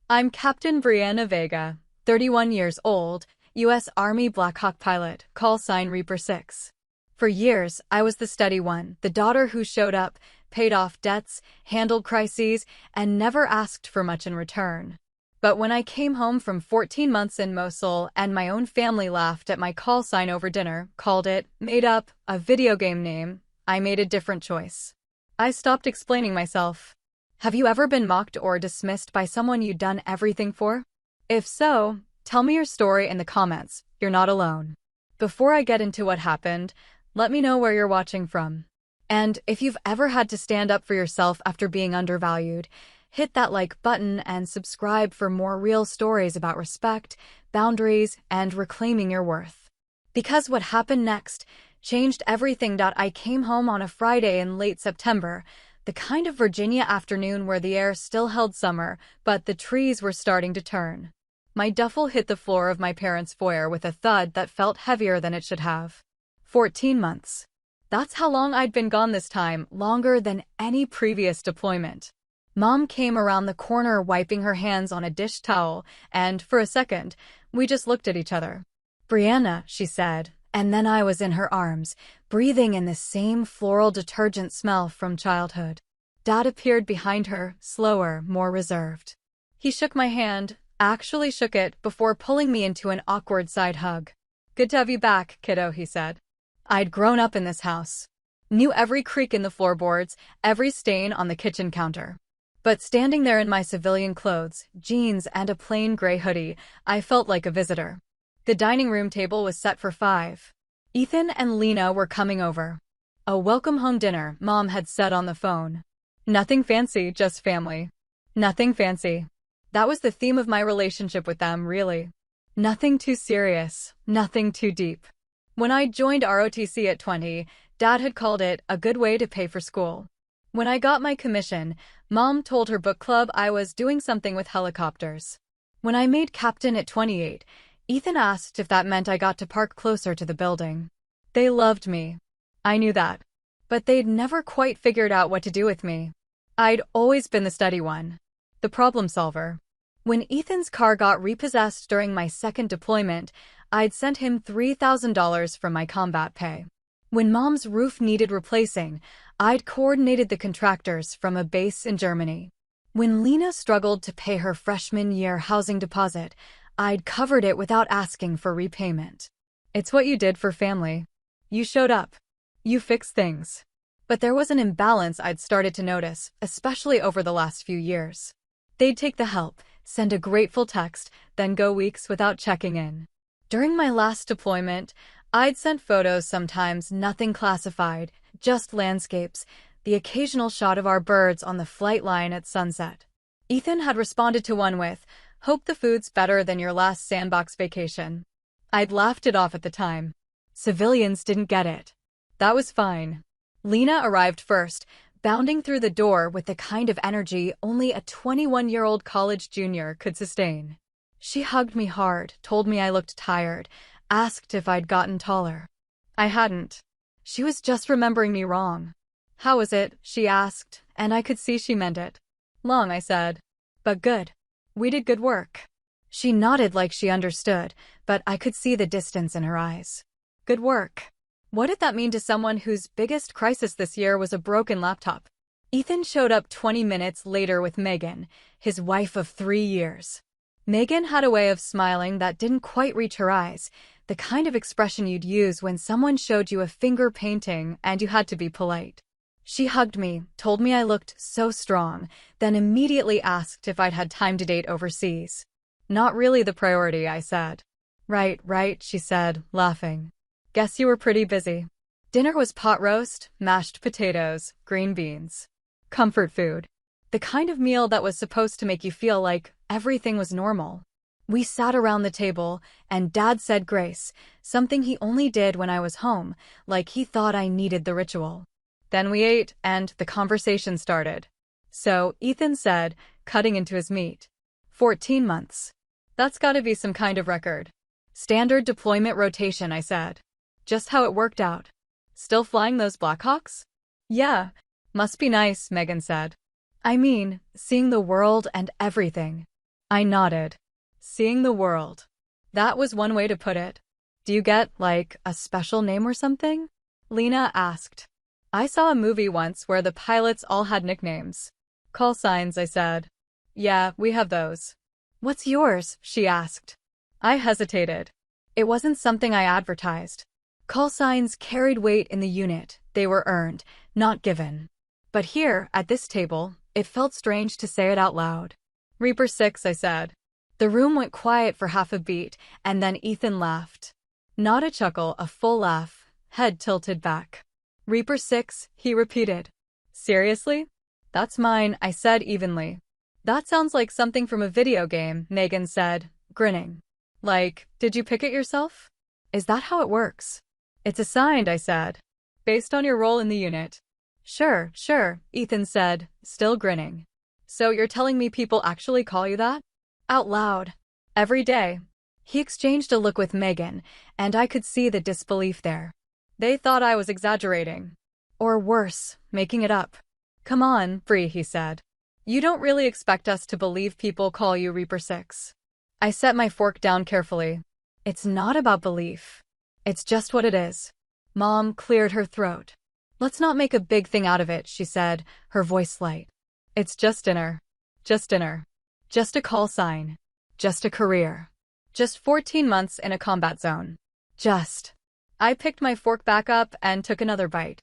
I'm Captain Brianna Vega, 31 years old, U.S. Army Black Hawk pilot, call sign Reaper 6. For years, I was the steady one, the daughter who showed up, paid off debts, handled crises, and never asked for much in return. But when I came home from 14 months in Mosul and my own family laughed at my call sign over dinner, called it, made up, a video game name, I made a different choice. I stopped explaining myself. Have you ever been mocked or dismissed by someone you'd done everything for? If so, tell me your story in the comments. You're not alone. Before I get into what happened, let me know where you're watching from. And if you've ever had to stand up for yourself after being undervalued, hit that like button and subscribe for more real stories about respect, boundaries, and reclaiming your worth. Because what happened next changed everything. I came home on a Friday in late September, the kind of Virginia afternoon where the air still held summer, but the trees were starting to turn. My duffel hit the floor of my parents' foyer with a thud that felt heavier than it should have. 14 months. That's how long I'd been gone this time, longer than any previous deployment. Mom came around the corner wiping her hands on a dish towel, and for a second, we just looked at each other. "Brianna," she said, and then I was in her arms, breathing in the same floral detergent smell from childhood. Dad appeared behind her, slower, more reserved. He shook my hand, actually shook it, before pulling me into an awkward side hug. "Good to have you back, kiddo," he said. I'd grown up in this house. Knew every creak in the floorboards, every stain on the kitchen counter. But standing there in my civilian clothes, jeans and a plain gray hoodie, I felt like a visitor. The dining room table was set for 5. Ethan and Lena were coming over. A welcome home dinner, Mom had said on the phone. Nothing fancy, just family. Nothing fancy. That was the theme of my relationship with them, really. Nothing too serious, nothing too deep. When I joined ROTC at 20, Dad had called it a good way to pay for school. When I got my commission, Mom told her book club I was doing something with helicopters. When I made captain at 28, Ethan asked if that meant I got to park closer to the building. They loved me. I knew that. But they'd never quite figured out what to do with me. I'd always been the steady one. The problem solver. When Ethan's car got repossessed during my second deployment, I'd sent him $3,000 from my combat pay. When Mom's roof needed replacing, I'd coordinated the contractors from a base in Germany. When Lena struggled to pay her freshman year housing deposit, I'd covered it without asking for repayment. It's what you did for family. You showed up. You fixed things. But there was an imbalance I'd started to notice, especially over the last few years. They'd take the help, send a grateful text, then go weeks without checking in. During my last deployment, I'd sent photos, sometimes nothing classified, just landscapes, the occasional shot of our birds on the flight line at sunset. Ethan had responded to one with, "Hope the food's better than your last sandbox vacation." I'd laughed it off at the time. Civilians didn't get it. That was fine. Lena arrived first, bounding through the door with the kind of energy only a 21-year-old college junior could sustain. She hugged me hard, told me I looked tired, asked if I'd gotten taller. I hadn't. She was just remembering me wrong. "How was it?" she asked, and I could see she meant it. "Long," I said. "But good. We did good work." She nodded like she understood, but I could see the distance in her eyes. Good work. What did that mean to someone whose biggest crisis this year was a broken laptop? Ethan showed up 20 minutes later with Megan, his wife of 3 years. Megan had a way of smiling that didn't quite reach her eyes, the kind of expression you'd use when someone showed you a finger painting and you had to be polite. She hugged me, told me I looked so strong, then immediately asked if I'd had time to date overseas. "Not really the priority," I said. Right, she said, laughing. "Guess you were pretty busy." Dinner was pot roast, mashed potatoes, green beans. Comfort food. The kind of meal that was supposed to make you feel like everything was normal. We sat around the table, and Dad said grace, something he only did when I was home, like he thought I needed the ritual. Then we ate, and the conversation started. "So," Ethan said, cutting into his meat. 14 months. That's gotta be some kind of record. "Standard deployment rotation," I said. "Just how it worked out." "Still flying those Blackhawks?" "Yeah. Must be nice," Megan said. "I mean, seeing the world and everything." I nodded. Seeing the world. That was one way to put it. Do you get, like, a special name or something? Lena asked. I saw a movie once where the pilots all had nicknames. Call signs, I said. Yeah, we have those. What's yours? She asked. I hesitated. It wasn't something I advertised. Call signs carried weight in the unit. They were earned, not given. But here, at this table, it felt strange to say it out loud. Reaper 6, I said. The room went quiet for half a beat, and then Ethan laughed. Not a chuckle, a full laugh, head tilted back. Reaper 6, he repeated. Seriously? That's mine, I said evenly. That sounds like something from a video game, Megan said, grinning. Like, did you pick it yourself? Is that how it works? It's assigned, I said. Based on your role in the unit. Sure, Ethan said, still grinning. So you're telling me people actually call you that? Out loud. Every day. He exchanged a look with Megan, and I could see the disbelief there. They thought I was exaggerating. Or worse, making it up. Come on, Bree, he said. You don't really expect us to believe people call you Reaper 6. I set my fork down carefully. It's not about belief. It's just what it is. Mom cleared her throat. Let's not make a big thing out of it, she said, her voice light. It's just dinner. Just dinner. Just a call sign. Just a career. Just 14 months in a combat zone. Just. I picked my fork back up and took another bite.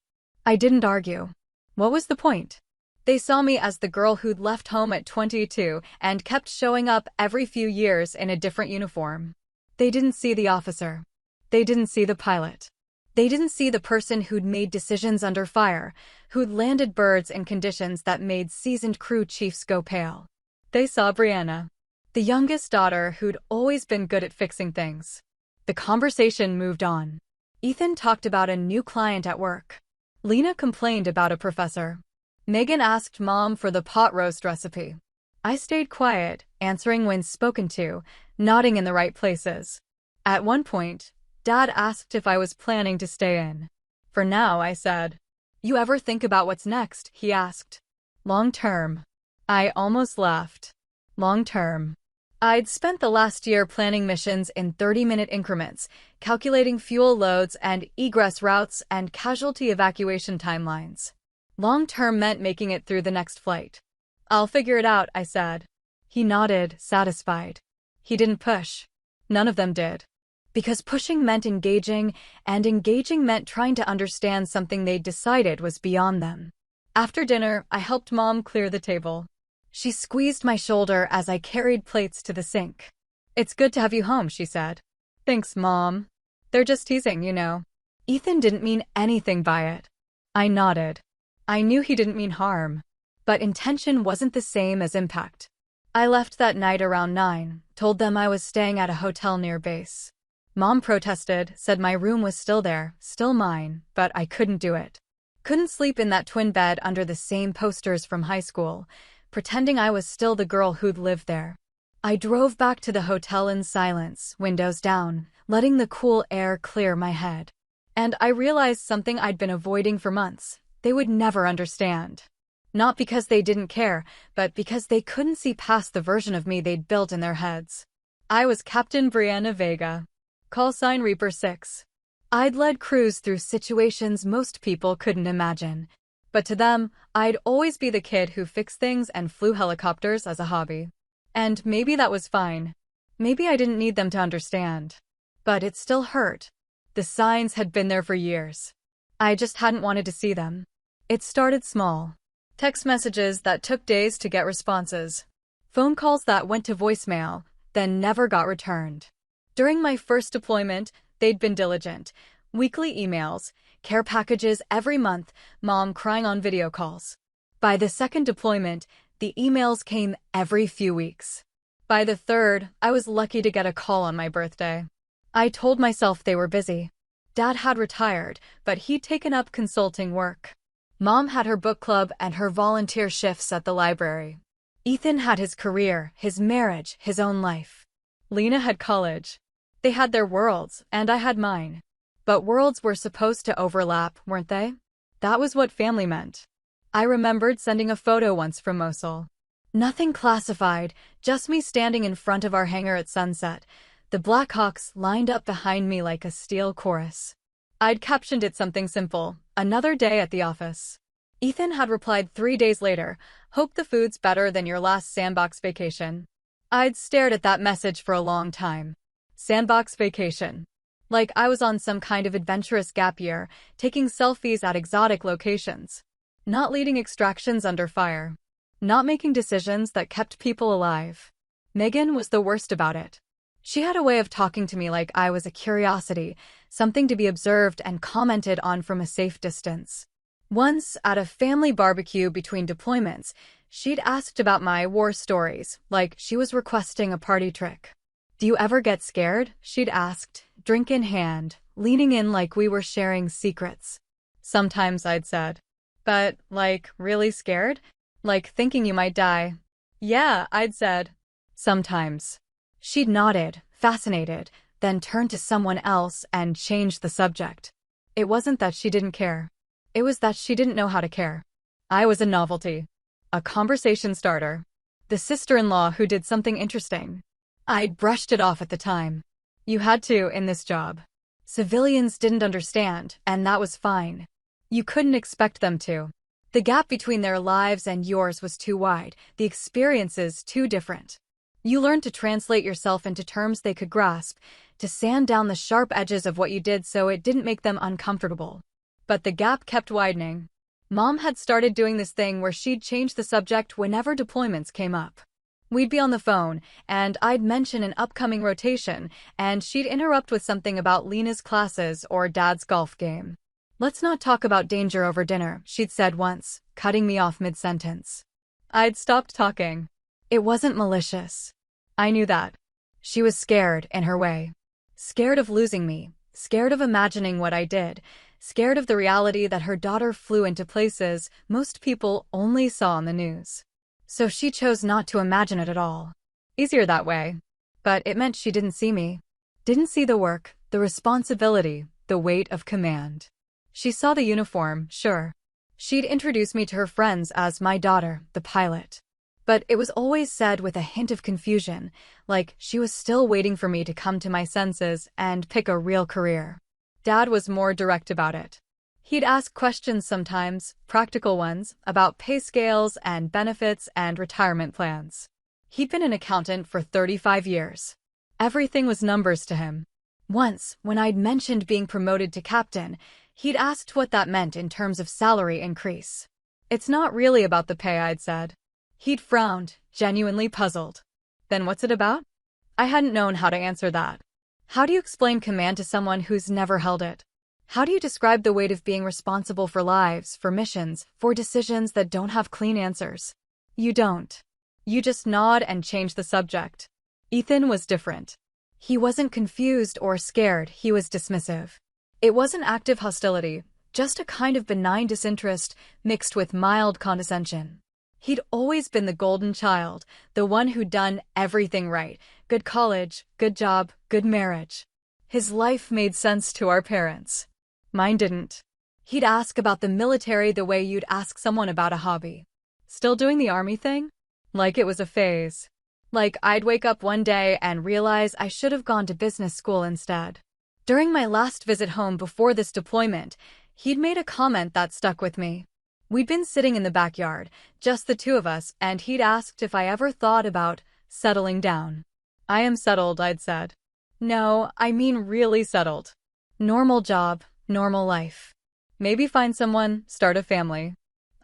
I didn't argue. What was the point? They saw me as the girl who'd left home at 22 and kept showing up every few years in a different uniform. They didn't see the officer. They didn't see the pilot. They didn't see the person who'd made decisions under fire, who'd landed birds in conditions that made seasoned crew chiefs go pale. They saw Brianna, the youngest daughter who'd always been good at fixing things. The conversation moved on. Ethan talked about a new client at work. Lena complained about a professor. Megan asked Mom for the pot roast recipe. I stayed quiet, answering when spoken to, nodding in the right places. At one point, Dad asked if I was planning to stay in. For now, I said. You ever think about what's next? He asked. Long term. I almost laughed. Long term. I'd spent the last year planning missions in 30-minute increments, calculating fuel loads and egress routes and casualty evacuation timelines. Long-term meant making it through the next flight. I'll figure it out, I said. He nodded, satisfied. He didn't push. None of them did. Because pushing meant engaging, and engaging meant trying to understand something they'd decided was beyond them. After dinner, I helped Mom clear the table. She squeezed my shoulder as I carried plates to the sink. It's good to have you home, she said. Thanks, Mom. They're just teasing, you know. Ethan didn't mean anything by it. I nodded. I knew he didn't mean harm. But intention wasn't the same as impact. I left that night around 9, told them I was staying at a hotel near base. Mom protested, said my room was still there, still mine, but I couldn't do it. Couldn't sleep in that twin bed under the same posters from high school, pretending I was still the girl who'd lived there. I drove back to the hotel in silence, windows down, letting the cool air clear my head. And I realized something I'd been avoiding for months. They would never understand. Not because they didn't care, but because they couldn't see past the version of me they'd built in their heads. I was Captain Brianna Vega. Call sign Reaper 6. I'd led crews through situations most people couldn't imagine. But to them, I'd always be the kid who fixed things and flew helicopters as a hobby. And maybe that was fine. Maybe I didn't need them to understand. But it still hurt. The signs had been there for years. I just hadn't wanted to see them. It started small. Text messages that took days to get responses. Phone calls that went to voicemail, then never got returned. During my first deployment, they'd been diligent. Weekly emails, care packages every month, Mom crying on video calls. By the second deployment, the emails came every few weeks. By the third, I was lucky to get a call on my birthday. I told myself they were busy. Dad had retired, but he'd taken up consulting work. Mom had her book club and her volunteer shifts at the library. Ethan had his career, his marriage, his own life. Lena had college. They had their worlds, and I had mine. But worlds were supposed to overlap, weren't they? That was what family meant. I remembered sending a photo once from Mosul. Nothing classified, just me standing in front of our hangar at sunset, the Blackhawks lined up behind me like a steel chorus. I'd captioned it something simple, "Another day at the office." Ethan had replied 3 days later, "Hope the food's better than your last sandbox vacation." I'd stared at that message for a long time. Sandbox vacation. Like I was on some kind of adventurous gap year, taking selfies at exotic locations. Not leading extractions under fire. Not making decisions that kept people alive. Megan was the worst about it. She had a way of talking to me like I was a curiosity, something to be observed and commented on from a safe distance. Once, at a family barbecue between deployments, she'd asked about my war stories, like she was requesting a party trick. "Do you ever get scared?" she'd asked, drink in hand, leaning in like we were sharing secrets. "Sometimes," I'd said. "But, like, really scared? Like thinking you might die?" "Yeah," I'd said. "Sometimes." She'd nodded, fascinated, then turned to someone else and changed the subject. It wasn't that she didn't care. It was that she didn't know how to care. I was a novelty. A conversation starter. The sister-in-law who did something interesting. I'd brushed it off at the time. You had to in this job. Civilians didn't understand, and that was fine. You couldn't expect them to. The gap between their lives and yours was too wide, the experiences too different. You learned to translate yourself into terms they could grasp, to sand down the sharp edges of what you did so it didn't make them uncomfortable. But the gap kept widening. Mom had started doing this thing where she'd change the subject whenever deployments came up. We'd be on the phone, and I'd mention an upcoming rotation, and she'd interrupt with something about Lena's classes or Dad's golf game. "Let's not talk about danger over dinner," she'd said once, cutting me off mid-sentence. I'd stopped talking. It wasn't malicious. I knew that. She was scared in her way. Scared of losing me, scared of imagining what I did, scared of the reality that her daughter flew into places most people only saw on the news. So she chose not to imagine it at all. Easier that way. But it meant she didn't see me. Didn't see the work, the responsibility, the weight of command. She saw the uniform, sure. She'd introduce me to her friends as my daughter, the pilot. But it was always said with a hint of confusion, like she was still waiting for me to come to my senses and pick a real career. Dad was more direct about it. He'd ask questions sometimes, practical ones, about pay scales and benefits and retirement plans. He'd been an accountant for 35 years. Everything was numbers to him. Once, when I'd mentioned being promoted to captain, he'd asked what that meant in terms of salary increase. "It's not really about the pay," I'd said. He'd frowned, genuinely puzzled. "Then what's it about?" I hadn't known how to answer that. How do you explain command to someone who's never held it? How do you describe the weight of being responsible for lives, for missions, for decisions that don't have clean answers? You don't. You just nod and change the subject. Ethan was different. He wasn't confused or scared, he was dismissive. It wasn't active hostility, just a kind of benign disinterest mixed with mild condescension. He'd always been the golden child, the one who'd done everything right. Good college, good job, good marriage. His life made sense to our parents. Mine didn't. He'd ask about the military the way you'd ask someone about a hobby. Still doing the army thing? Like it was a phase. Like I'd wake up one day and realize I should have gone to business school instead. During my last visit home before this deployment, he'd made a comment that stuck with me. We'd been sitting in the backyard, just the two of us, and he'd asked if I ever thought about settling down. "I am settled," I'd said. "No, I mean really settled. Normal job, normal life. Maybe find someone, start a family."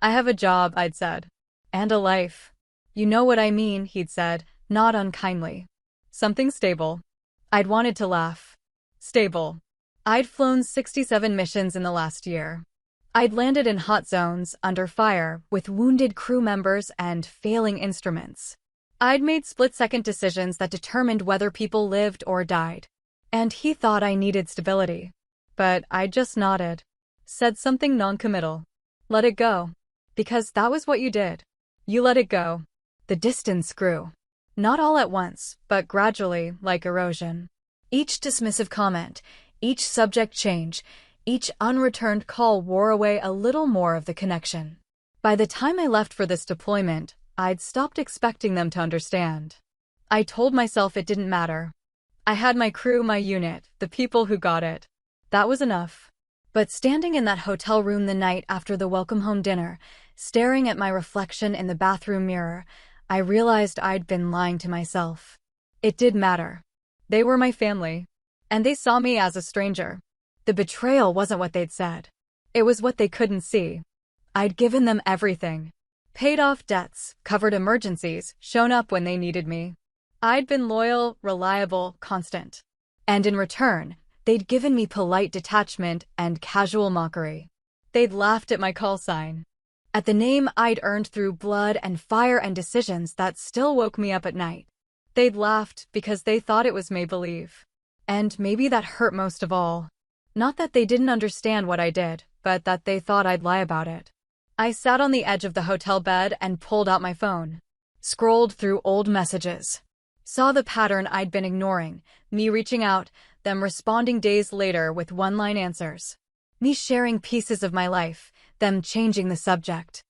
"I have a job," I'd said. "And a life." "You know what I mean," he'd said, not unkindly. "Something stable." I'd wanted to laugh. Stable. I'd flown 67 missions in the last year. I'd landed in hot zones, under fire, with wounded crew members and failing instruments. I'd made split-second decisions that determined whether people lived or died. And he thought I needed stability. But I just nodded. Said something non-committal. "Let it go." Because that was what you did. You let it go. The distance grew. Not all at once, but gradually, like erosion. Each dismissive comment, each subject change, each unreturned call wore away a little more of the connection. By the time I left for this deployment, I'd stopped expecting them to understand. I told myself it didn't matter. I had my crew, my unit, the people who got it. That was enough. But standing in that hotel room the night after the welcome home dinner, staring at my reflection in the bathroom mirror, I realized I'd been lying to myself. It did matter. They were my family. And they saw me as a stranger. The betrayal wasn't what they'd said. It was what they couldn't see. I'd given them everything. Paid off debts, covered emergencies, shown up when they needed me. I'd been loyal, reliable, constant. And in return, they'd given me polite detachment and casual mockery. They'd laughed at my call sign. At the name I'd earned through blood and fire and decisions that still woke me up at night. They'd laughed because they thought it was make-believe. And maybe that hurt most of all. Not that they didn't understand what I did, but that they thought I'd lie about it. I sat on the edge of the hotel bed and pulled out my phone. Scrolled through old messages. Saw the pattern I'd been ignoring, me reaching out, them responding days later with one-line answers. Me sharing pieces of my life, them changing the subject.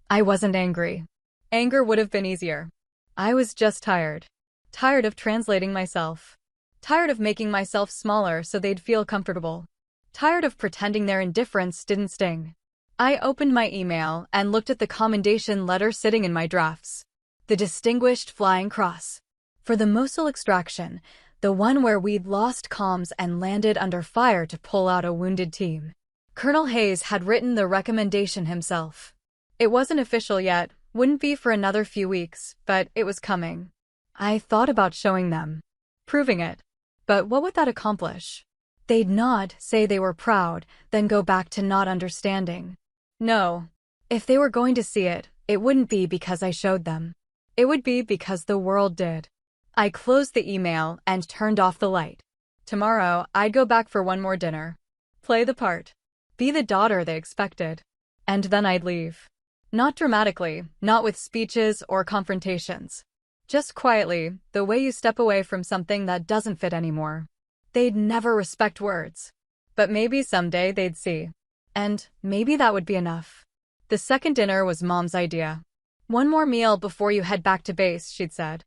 I wasn't angry. Anger would have been easier. I was just tired. Tired of translating myself. Tired of making myself smaller so they'd feel comfortable. Tired of pretending their indifference didn't sting. I opened my email and looked at the commendation letter sitting in my drafts. The Distinguished Flying Cross. For the Mosul extraction, the one where we'd lost comms and landed under fire to pull out a wounded team. Colonel Hayes had written the recommendation himself. It wasn't official yet, wouldn't be for another few weeks, but it was coming. I thought about showing them. Proving it. But what would that accomplish? They'd nod, say they were proud, then go back to not understanding. No. If they were going to see it, it wouldn't be because I showed them. It would be because the world did. I closed the email and turned off the light. Tomorrow, I'd go back for one more dinner. Play the part. Be the daughter they expected. And then I'd leave. Not dramatically, not with speeches or confrontations. Just quietly, the way you step away from something that doesn't fit anymore. They'd never respect words. But maybe someday they'd see. And maybe that would be enough. The second dinner was Mom's idea. One more meal before you head back to base, she'd said.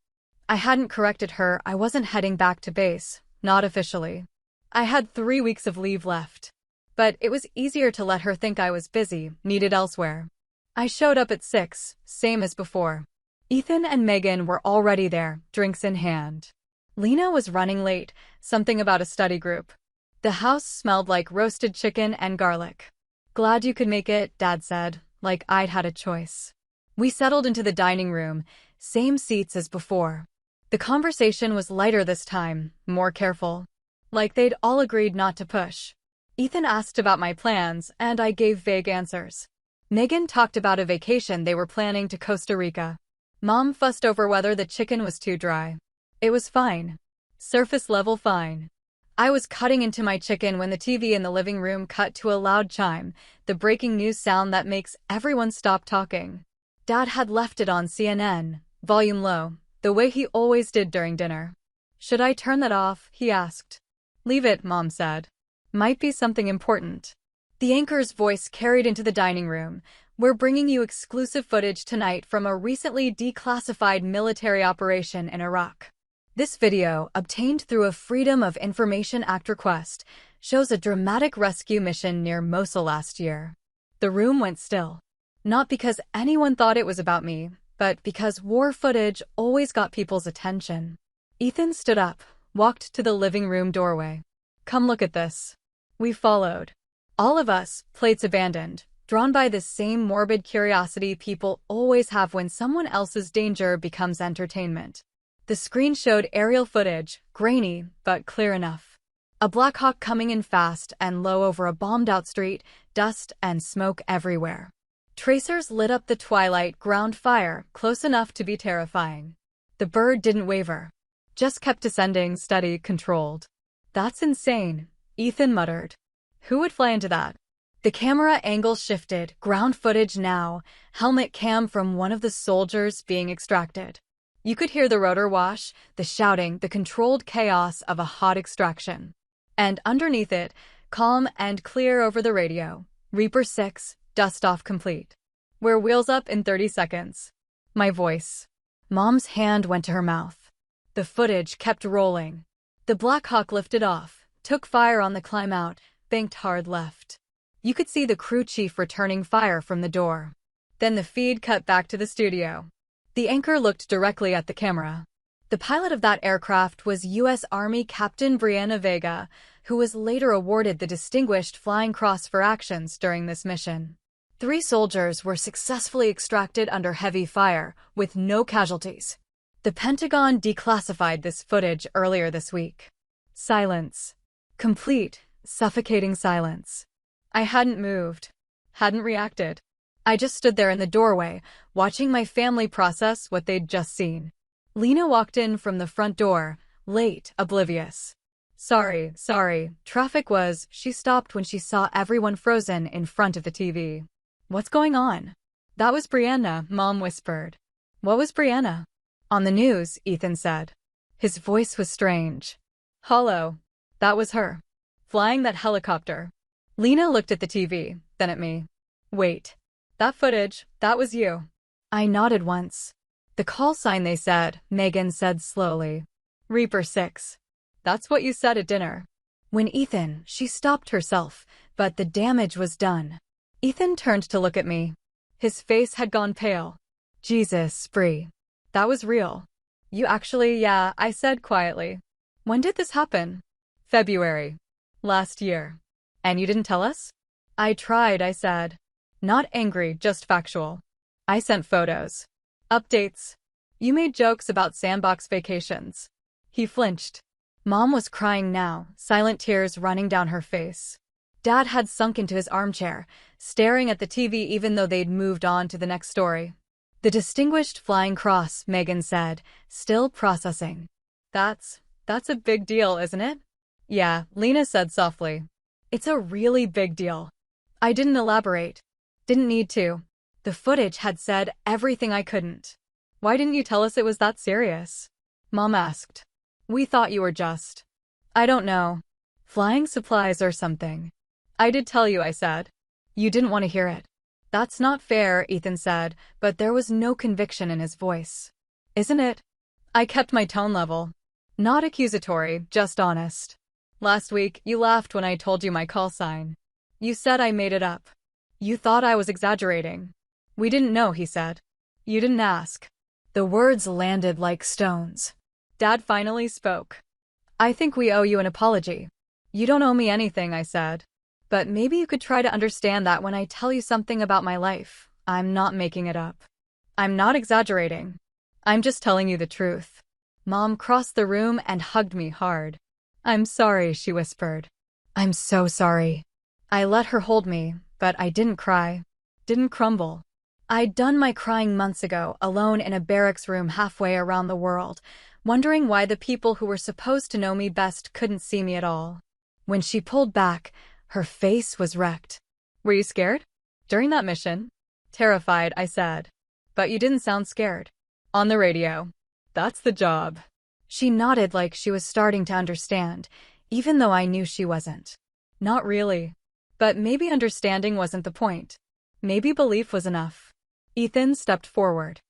I hadn't corrected her. I wasn't heading back to base, not officially. I had 3 weeks of leave left. But it was easier to let her think I was busy, needed elsewhere. I showed up at 6, same as before. Ethan and Megan were already there, drinks in hand. Lena was running late, something about a study group. The house smelled like roasted chicken and garlic. Glad you could make it, Dad said, like I'd had a choice. We settled into the dining room, same seats as before. The conversation was lighter this time, more careful. Like they'd all agreed not to push. Ethan asked about my plans, and I gave vague answers. Megan talked about a vacation they were planning to Costa Rica. Mom fussed over whether the chicken was too dry. It was fine. Surface level fine. I was cutting into my chicken when the TV in the living room cut to a loud chime, the breaking news sound that makes everyone stop talking. Dad had left it on CNN, volume low, the way he always did during dinner. Should I turn that off? He asked. Leave it, Mom said. Might be something important. The anchor's voice carried into the dining room. We're bringing you exclusive footage tonight from a recently declassified military operation in Iraq. This video, obtained through a Freedom of Information Act request, shows a dramatic rescue mission near Mosul last year. The room went still. Not because anyone thought it was about me, but because war footage always got people's attention. Ethan stood up, walked to the living room doorway. Come look at this. We followed. All of us, plates abandoned, drawn by the same morbid curiosity people always have when someone else's danger becomes entertainment. The screen showed aerial footage, grainy, but clear enough. A Black Hawk coming in fast and low over a bombed-out street, dust and smoke everywhere. Tracers lit up the twilight ground fire, close enough to be terrifying. The bird didn't waver. Just kept descending, steady, controlled. That's insane, Ethan muttered. Who would fly into that? The camera angle shifted, ground footage now, helmet cam from one of the soldiers being extracted. You could hear the rotor wash, the shouting, the controlled chaos of a hot extraction. And underneath it, calm and clear over the radio, Reaper 6, dust off complete. We're wheels up in 30 seconds. My voice. Mom's hand went to her mouth. The footage kept rolling. The Black Hawk lifted off, took fire on the climb out, banked hard left. You could see the crew chief returning fire from the door. Then the feed cut back to the studio. The anchor looked directly at the camera. The pilot of that aircraft was U.S. Army Captain Brianna Vega, who was later awarded the Distinguished Flying Cross for actions during this mission. 3 soldiers were successfully extracted under heavy fire, with no casualties. The Pentagon declassified this footage earlier this week. Silence. Complete, suffocating silence. I hadn't moved. Hadn't reacted. I just stood there in the doorway, watching my family process what they'd just seen. Lena walked in from the front door, late, oblivious. Sorry. Traffic was. She stopped when she saw everyone frozen in front of the TV. What's going on? That was Brianna, Mom whispered. What was Brianna? On the news, Ethan said. His voice was strange. Hollow. That was her. Flying that helicopter. Lena looked at the TV, then at me. Wait. That footage, that was you. I nodded once. The call sign they said, Megan said slowly. Reaper 6. That's what you said at dinner. She stopped herself, but the damage was done. Ethan turned to look at me. His face had gone pale. Jesus, Bri. That was real. You actually, yeah, I said quietly. When did this happen? February. Last year. And you didn't tell us? I tried, I said. Not angry, just factual. I sent photos. Updates. You made jokes about sandbox vacations. He flinched. Mom was crying now, silent tears running down her face. Dad had sunk into his armchair, staring at the TV even though they'd moved on to the next story. The Distinguished Flying Cross, Megan said, still processing. That's a big deal, isn't it? Yeah, Lena said softly. It's a really big deal. I didn't elaborate. Didn't need to. The footage had said everything I couldn't. Why didn't you tell us it was that serious? Mom asked. We thought you were just. I don't know. Flying supplies or something. I did tell you, I said. You didn't want to hear it. That's not fair, Ethan said, but there was no conviction in his voice. Isn't it? I kept my tone level. Not accusatory, just honest. Last week, you laughed when I told you my call sign. You said I made it up. You thought I was exaggerating. We didn't know, he said. You didn't ask. The words landed like stones. Dad finally spoke. I think we owe you an apology. You don't owe me anything, I said. But maybe you could try to understand that when I tell you something about my life, I'm not making it up. I'm not exaggerating. I'm just telling you the truth. Mom crossed the room and hugged me hard. I'm sorry, she whispered. I'm so sorry. I let her hold me, but I didn't cry. Didn't crumble. I'd done my crying months ago, alone in a barracks room halfway around the world, wondering why the people who were supposed to know me best couldn't see me at all. When she pulled back, her face was wrecked. Were you scared? During that mission? Terrified, I said. But you didn't sound scared. On the radio. That's the job. She nodded like she was starting to understand, even though I knew she wasn't. Not really. But maybe understanding wasn't the point. Maybe belief was enough. Ethan stepped forward.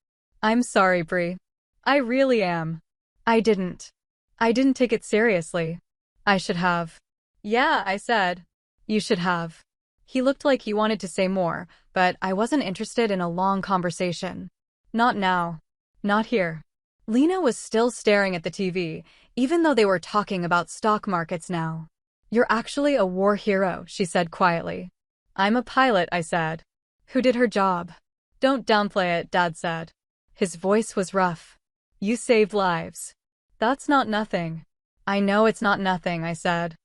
I'm sorry, Bri. I really am. I didn't take it seriously. I should have. Yeah, I said. You should have. He looked like he wanted to say more, but I wasn't interested in a long conversation. Not now. Not here. Lena was still staring at the TV, even though they were talking about stock markets now. You're actually a war hero, she said quietly. I'm a pilot, I said. Who did her job? Don't downplay it, Dad said. His voice was rough. You saved lives. That's not nothing. I know it's not nothing, I said.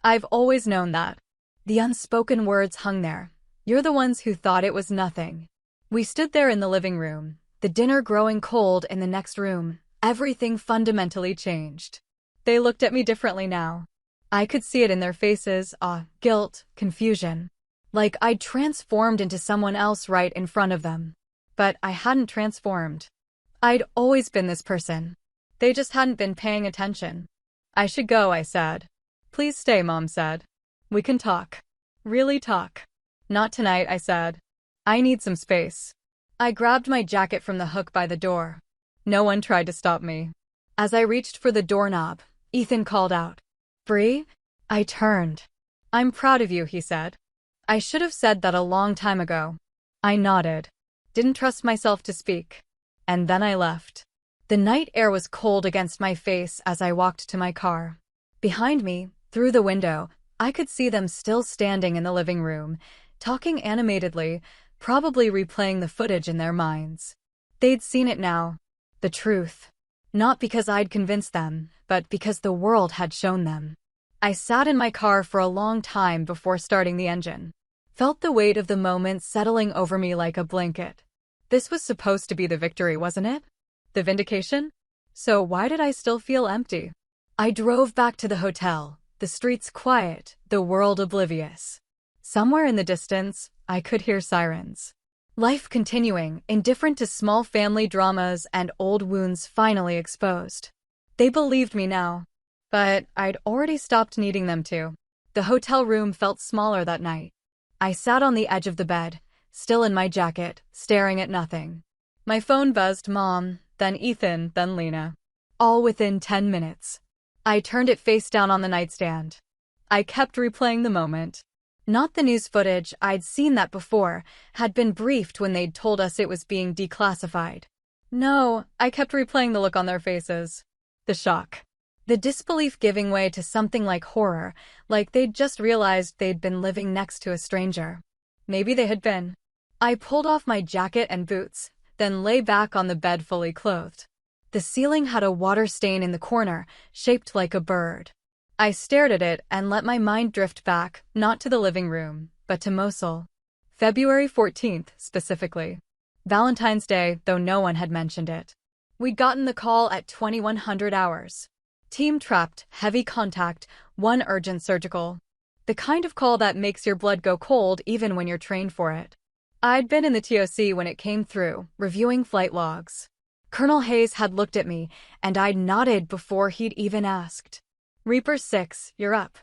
I've always known that. The unspoken words hung there. You're the ones who thought it was nothing. We stood there in the living room, the dinner growing cold in the next room. Everything fundamentally changed. They looked at me differently now. I could see it in their faces, guilt, confusion. Like I'd transformed into someone else right in front of them. But I hadn't transformed. I'd always been this person. They just hadn't been paying attention. I should go, I said. Please stay, Mom said. We can talk. Really talk. Not tonight, I said. I need some space. I grabbed my jacket from the hook by the door. No one tried to stop me. As I reached for the doorknob, Ethan called out, "Bree?" I turned. "I'm proud of you," he said. I should have said that a long time ago. I nodded. Didn't trust myself to speak. And then I left. The night air was cold against my face as I walked to my car. Behind me, through the window, I could see them still standing in the living room, talking animatedly, probably replaying the footage in their minds. They'd seen it now. The truth. Not because I'd convinced them, but because the world had shown them. I sat in my car for a long time before starting the engine. Felt the weight of the moment settling over me like a blanket. This was supposed to be the victory, wasn't it? The vindication? So why did I still feel empty? I drove back to the hotel, the streets quiet, the world oblivious. Somewhere in the distance, I could hear sirens. Life continuing, indifferent to small family dramas and old wounds finally exposed. They believed me now. But I'd already stopped needing them to. The hotel room felt smaller that night. I sat on the edge of the bed, still in my jacket, staring at nothing. My phone buzzed, Mom, then Ethan, then Lena. All within 10 minutes. I turned it face down on the nightstand. I kept replaying the moment. Not the news footage, I'd seen that before, had been briefed when they'd told us it was being declassified. No, I kept replaying the look on their faces. The shock. The disbelief giving way to something like horror, like they'd just realized they'd been living next to a stranger. Maybe they had been. I pulled off my jacket and boots, then lay back on the bed fully clothed. The ceiling had a water stain in the corner, shaped like a bird. I stared at it and let my mind drift back, not to the living room, but to Mosul. February 14th, specifically. Valentine's Day, though no one had mentioned it. We'd gotten the call at 2100 hours. Team trapped, heavy contact, one urgent surgical. The kind of call that makes your blood go cold even when you're trained for it. I'd been in the TOC when it came through, reviewing flight logs. Colonel Hayes had looked at me, and I'd nodded before he'd even asked. Reaper 6, you're up.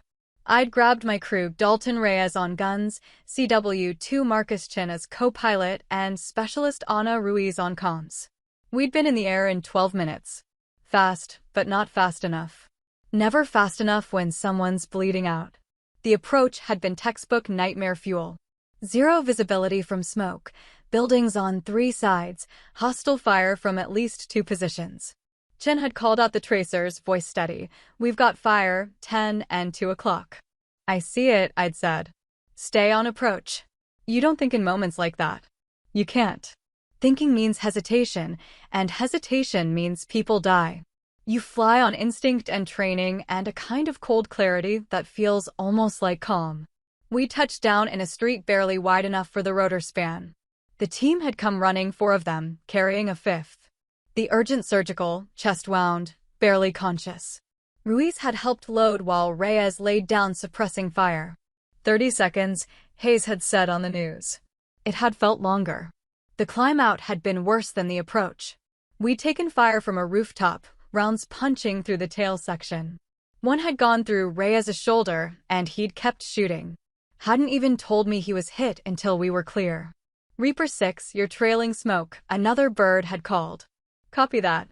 I'd grabbed my crew, Dalton Reyes on guns, CW2 Marcus Chin as co-pilot, and Specialist Ana Ruiz on comms. We'd been in the air in 12 minutes. Fast, but not fast enough. Never fast enough when someone's bleeding out. The approach had been textbook nightmare fuel. Zero visibility from smoke, buildings on 3 sides, hostile fire from at least 2 positions. Chen had called out the tracers, voice steady. We've got fire, 10 and 2 o'clock. I see it, I'd said. Stay on approach. You don't think in moments like that. You can't. Thinking means hesitation, and hesitation means people die. You fly on instinct and training and a kind of cold clarity that feels almost like calm. We touched down in a street barely wide enough for the rotor span. The team had come running, 4 of them, carrying a 5th. The urgent surgical, chest wound, barely conscious. Ruiz had helped load while Reyes laid down suppressing fire. 30 seconds, Hayes had said on the news. It had felt longer. The climb out had been worse than the approach. We'd taken fire from a rooftop, rounds punching through the tail section. One had gone through Reyes' shoulder, and he'd kept shooting. Hadn't even told me he was hit until we were clear. Reaper 6, you're trailing smoke, another bird had called. Copy that.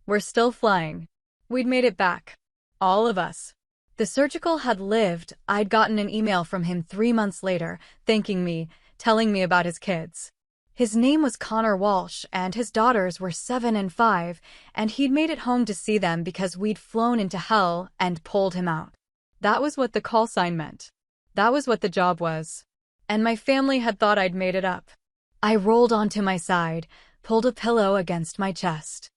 We're still flying. We'd made it back. All of us. The surgical had lived. I'd gotten an email from him 3 months later, thanking me, telling me about his kids. His name was Connor Walsh, and his daughters were 7 and 5, and he'd made it home to see them because we'd flown into hell and pulled him out. That was what the call sign meant. That was what the job was. And my family had thought I'd made it up. I rolled onto my side, pulled a pillow against my chest.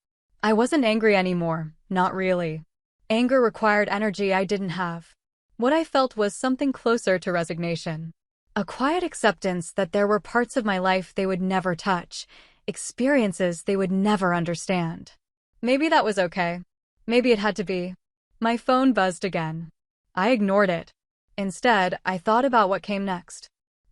I wasn't angry anymore, not really. Anger required energy I didn't have. What I felt was something closer to resignation. A quiet acceptance that there were parts of my life they would never touch, experiences they would never understand. Maybe that was okay. Maybe it had to be. My phone buzzed again. I ignored it. Instead, I thought about what came next.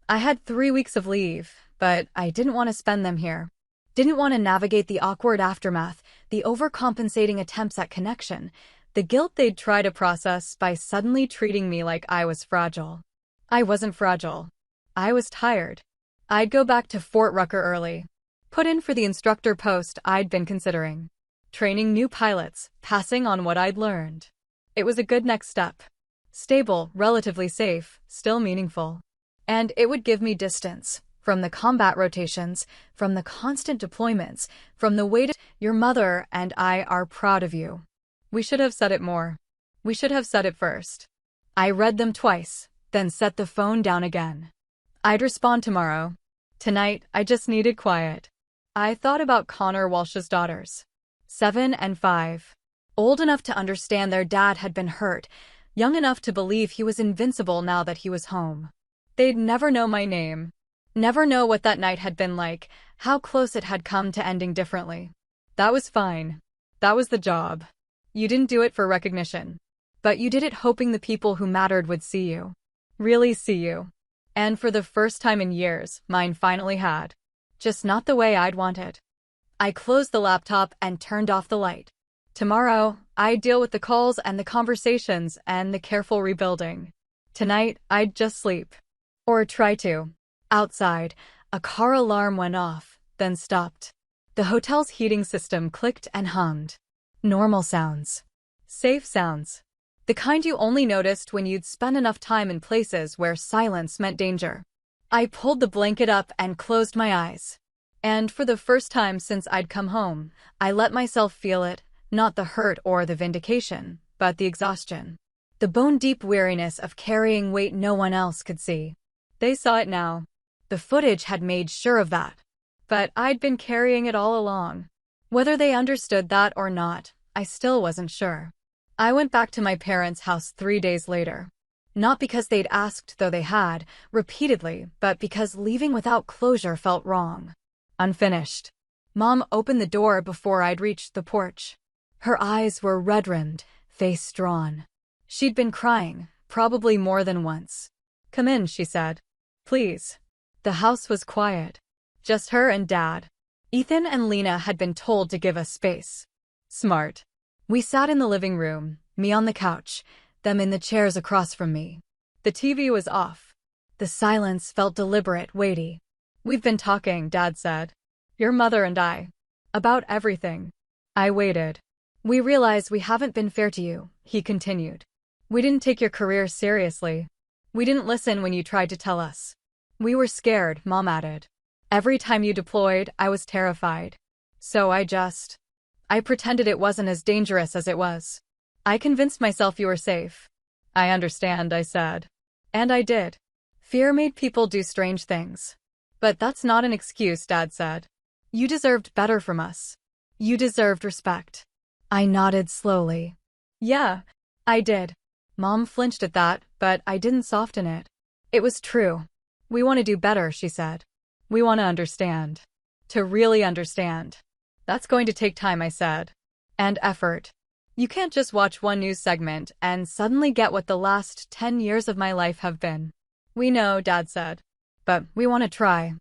I had 3 weeks of leave, but I didn't want to spend them here. Didn't want to navigate the awkward aftermath, the overcompensating attempts at connection, the guilt they'd try to process by suddenly treating me like I was fragile. I wasn't fragile. I was tired. I'd go back to Fort Rucker early. Put in for the instructor post I'd been considering. Training new pilots, passing on what I'd learned. It was a good next step. Stable, relatively safe, still meaningful. And it would give me distance. From the combat rotations, from the constant deployments, from the weight. Your mother and I are proud of you. We should have said it more. We should have said it first. I read them twice, then set the phone down again. I'd respond tomorrow. Tonight, I just needed quiet. I thought about Connor Walsh's daughters. 7 and 5. Old enough to understand their dad had been hurt, young enough to believe he was invincible now that he was home. They'd never know my name. Never know what that night had been like, how close it had come to ending differently. That was fine. That was the job. You didn't do it for recognition. But you did it hoping the people who mattered would see you. Really see you. And for the first time in years, mine finally had. Just not the way I'd wanted. I closed the laptop and turned off the light. Tomorrow, I'd deal with the calls and the conversations and the careful rebuilding. Tonight, I'd just sleep. Or try to. Outside, a car alarm went off, then stopped. The hotel's heating system clicked and hummed. Normal sounds. Safe sounds. The kind you only noticed when you'd spent enough time in places where silence meant danger. I pulled the blanket up and closed my eyes. And for the first time since I'd come home, I let myself feel it, not the hurt or the vindication, but the exhaustion. The bone-deep weariness of carrying weight no one else could see. They saw it now. The footage had made sure of that. But I'd been carrying it all along. Whether they understood that or not, I still wasn't sure. I went back to my parents' house 3 days later. Not because they'd asked, though they had, repeatedly, but because leaving without closure felt wrong. Unfinished. Mom opened the door before I'd reached the porch. Her eyes were red-rimmed, face drawn. She'd been crying, probably more than once. "Come in," she said. "Please." The house was quiet. Just her and Dad. Ethan and Lena had been told to give us space. Smart. We sat in the living room, me on the couch, them in the chairs across from me. The TV was off. The silence felt deliberate, weighty. "We've been talking," Dad said. "Your mother and I. About everything." I waited. "We realize we haven't been fair to you," he continued. "We didn't take your career seriously. We didn't listen when you tried to tell us. We were scared," Mom added. "Every time you deployed, I was terrified. So I pretended it wasn't as dangerous as it was. I convinced myself you were safe." "I understand," I said. And I did. Fear made people do strange things. "But that's not an excuse," Dad said. "You deserved better from us. You deserved respect." I nodded slowly. "Yeah, I did." Mom flinched at that, but I didn't soften it. It was true. "We want to do better," she said. "We want to understand. To really understand. That's going to take time," I said. "And effort. You can't just watch one news segment and suddenly get what the last 10 years of my life have been." "We know," Dad said. "But we want to try."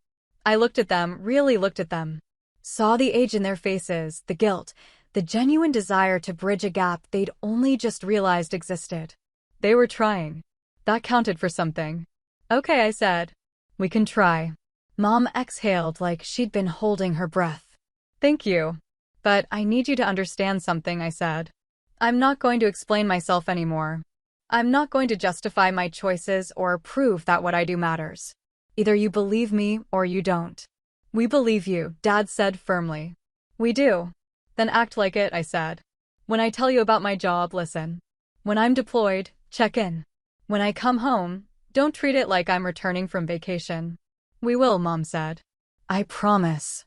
I looked at them, really looked at them. Saw the age in their faces, the guilt, the genuine desire to bridge a gap they'd only just realized existed. They were trying. That counted for something. "Okay," I said. "We can try." Mom exhaled like she'd been holding her breath. "Thank you. But I need you to understand something," I said. "I'm not going to explain myself anymore. I'm not going to justify my choices or prove that what I do matters. Either you believe me or you don't." "We believe you," Dad said firmly. "We do." "Then act like it," I said. "When I tell you about my job, listen. When I'm deployed, check in. When I come home, don't treat it like I'm returning from vacation." "We will," Mom said. "I promise."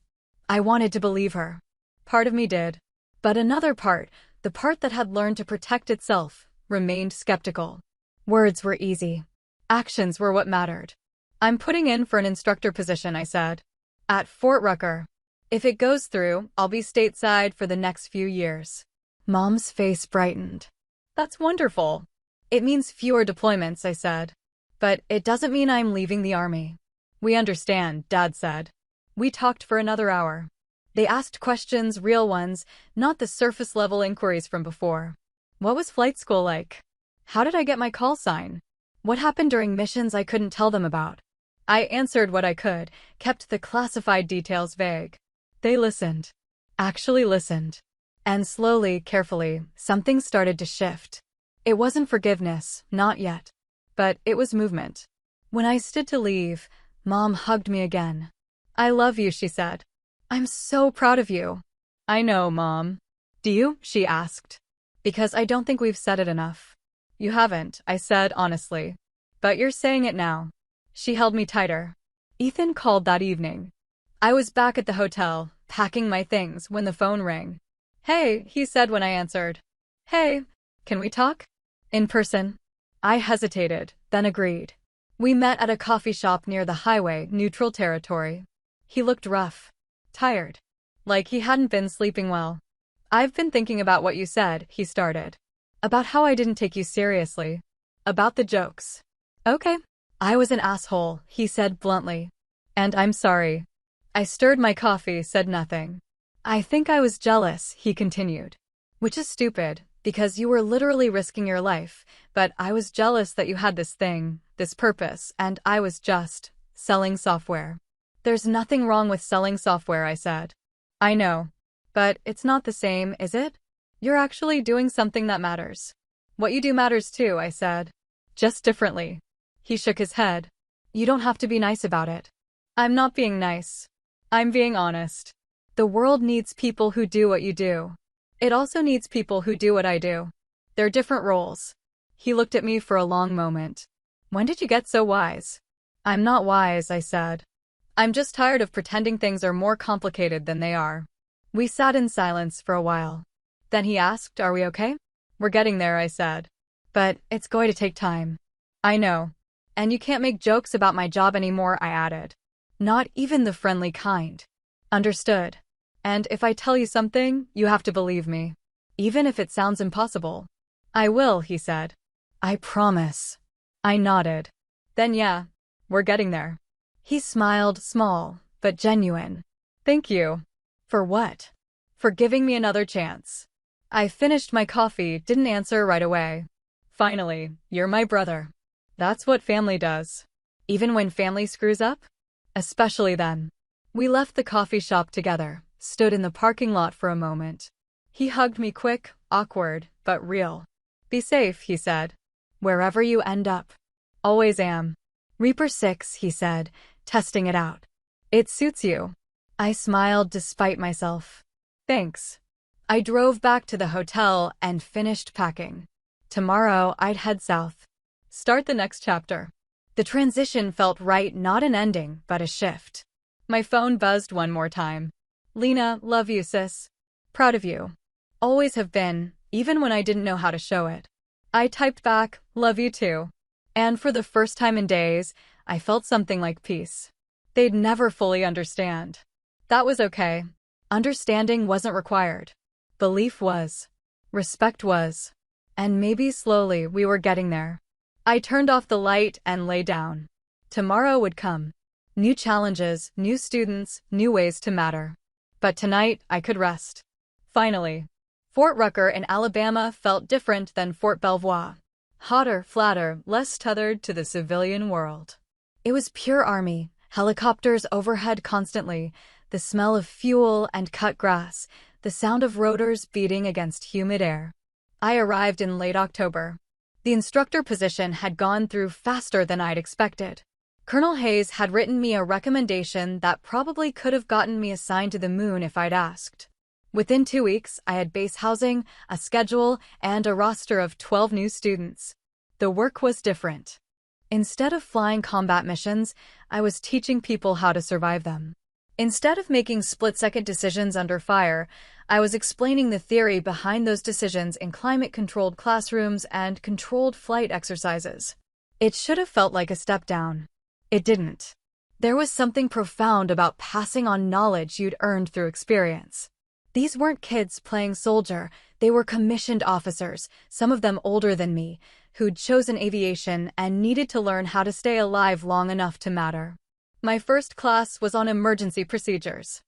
I wanted to believe her. Part of me did. But another part, the part that had learned to protect itself, remained skeptical. Words were easy. Actions were what mattered. "I'm putting in for an instructor position," I said. "At Fort Rucker. If it goes through, I'll be stateside for the next few years." Mom's face brightened. "That's wonderful." "It means fewer deployments," I said. "But it doesn't mean I'm leaving the Army." "We understand," Dad said. We talked for another hour. They asked questions, real ones, not the surface-level inquiries from before. What was flight school like? How did I get my call sign? What happened during missions I couldn't tell them about? I answered what I could, kept the classified details vague. They listened. Actually listened. And slowly, carefully, something started to shift. It wasn't forgiveness, not yet. But it was movement. When I stood to leave, Mom hugged me again. I love you, she said. I'm so proud of you. I know, Mom. Do you? She asked. Because I don't think we've said it enough. You haven't, I said honestly. But you're saying it now. She held me tighter. Ethan called that evening. I was back at the hotel, packing my things when the phone rang. Hey, he said when I answered. Hey, can we talk? In person? I hesitated, then agreed. We met at a coffee shop near the highway, neutral territory. He looked rough. Tired. Like he hadn't been sleeping well. I've been thinking about what you said, he started. About how I didn't take you seriously. About the jokes. Okay. I was an asshole, he said bluntly. And I'm sorry. I stirred my coffee, said nothing. I think I was jealous, he continued. Which is stupid, because you were literally risking your life, but I was jealous that you had this thing, this purpose, and I was just selling software. There's nothing wrong with selling software, I said. I know. But it's not the same, is it? You're actually doing something that matters. What you do matters too, I said. Just differently. He shook his head. You don't have to be nice about it. I'm not being nice. I'm being honest. The world needs people who do what you do. It also needs people who do what I do. They're different roles. He looked at me for a long moment. When did you get so wise? I'm not wise, I said. I'm just tired of pretending things are more complicated than they are. We sat in silence for a while. Then he asked, are we okay? We're getting there, I said. But it's going to take time. I know. And you can't make jokes about my job anymore, I added. Not even the friendly kind. Understood. And if I tell you something, you have to believe me. Even if it sounds impossible. I will, he said. I promise. I nodded. Then yeah, we're getting there. He smiled, small, but genuine. Thank you. For what? For giving me another chance. I finished my coffee, didn't answer right away. Finally, you're my brother. That's what family does. Even when family screws up? Especially then. We left the coffee shop together, stood in the parking lot for a moment. He hugged me quick, awkward, but real. Be safe, he said. Wherever you end up. Always am. Reaper 6, he said, testing it out. It suits you. I smiled despite myself. Thanks. I drove back to the hotel and finished packing. Tomorrow, I'd head south. Start the next chapter. The transition felt right, not an ending, but a shift. My phone buzzed one more time. Lena, love you, sis. Proud of you. Always have been, even when I didn't know how to show it. I typed back, love you too. And for the first time in days, I felt something like peace. They'd never fully understand. That was okay. Understanding wasn't required. Belief was. Respect was. And maybe slowly we were getting there. I turned off the light and lay down. Tomorrow would come. New challenges, new students, new ways to matter. But tonight, I could rest. Finally. Fort Rucker in Alabama felt different than Fort Belvoir. Hotter, flatter, less tethered to the civilian world. It was pure army, helicopters overhead constantly, the smell of fuel and cut grass, the sound of rotors beating against humid air. I arrived in late October. The instructor position had gone through faster than I'd expected. Colonel Hayes had written me a recommendation that probably could have gotten me assigned to the moon if I'd asked. Within 2 weeks, I had base housing, a schedule, and a roster of 12 new students. The work was different. Instead of flying combat missions, I was teaching people how to survive them. Instead of making split-second decisions under fire, I was explaining the theory behind those decisions in climate-controlled classrooms and controlled flight exercises. It should have felt like a step down. It didn't. There was something profound about passing on knowledge you'd earned through experience. These weren't kids playing soldier, they were commissioned officers, some of them older than me, who'd chosen aviation and needed to learn how to stay alive long enough to matter. My first class was on emergency procedures.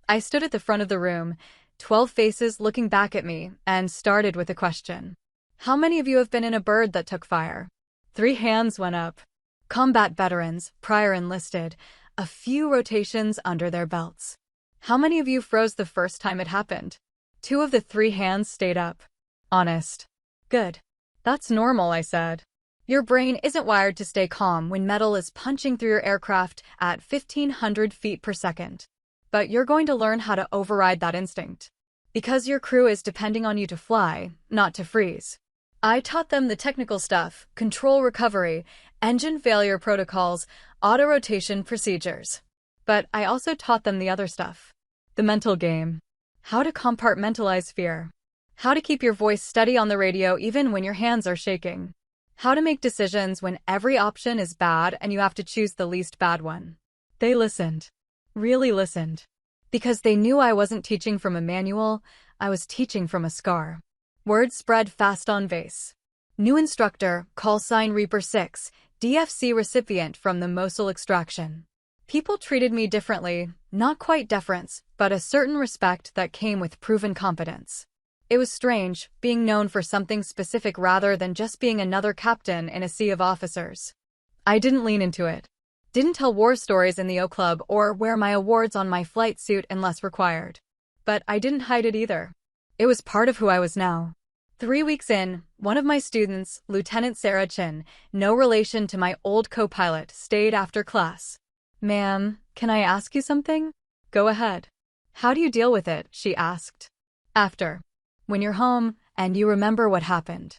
I stood at the front of the room, 12 faces looking back at me, and started with a question. How many of you have been in a bird that took fire? 3 hands went up. Combat veterans, prior enlisted, a few rotations under their belts. How many of you froze the first time it happened? 2 of the 3 hands stayed up. Honest. Good. That's normal, I said. Your brain isn't wired to stay calm when metal is punching through your aircraft at 1,500 feet per second. But you're going to learn how to override that instinct. Because your crew is depending on you to fly, not to freeze. I taught them the technical stuff, control recovery, engine failure protocols, auto-rotation procedures. But I also taught them the other stuff. The mental game. How to compartmentalize fear. How to keep your voice steady on the radio even when your hands are shaking. How to make decisions when every option is bad and you have to choose the least bad one. They listened. Really listened. Because they knew I wasn't teaching from a manual, I was teaching from a scar. Word spread fast on base. New instructor, call sign Reaper 6, DFC recipient from the Mosul extraction. People treated me differently, not quite deference, but a certain respect that came with proven competence. It was strange, being known for something specific rather than just being another captain in a sea of officers. I didn't lean into it. Didn't tell war stories in the O Club or wear my awards on my flight suit unless required. But I didn't hide it either. It was part of who I was now. 3 weeks in, one of my students, Lieutenant Sarah Chin, no relation to my old co-pilot, stayed after class. Ma'am, can I ask you something? Go ahead. How do you deal with it? She asked. After. When you're home, and you remember what happened.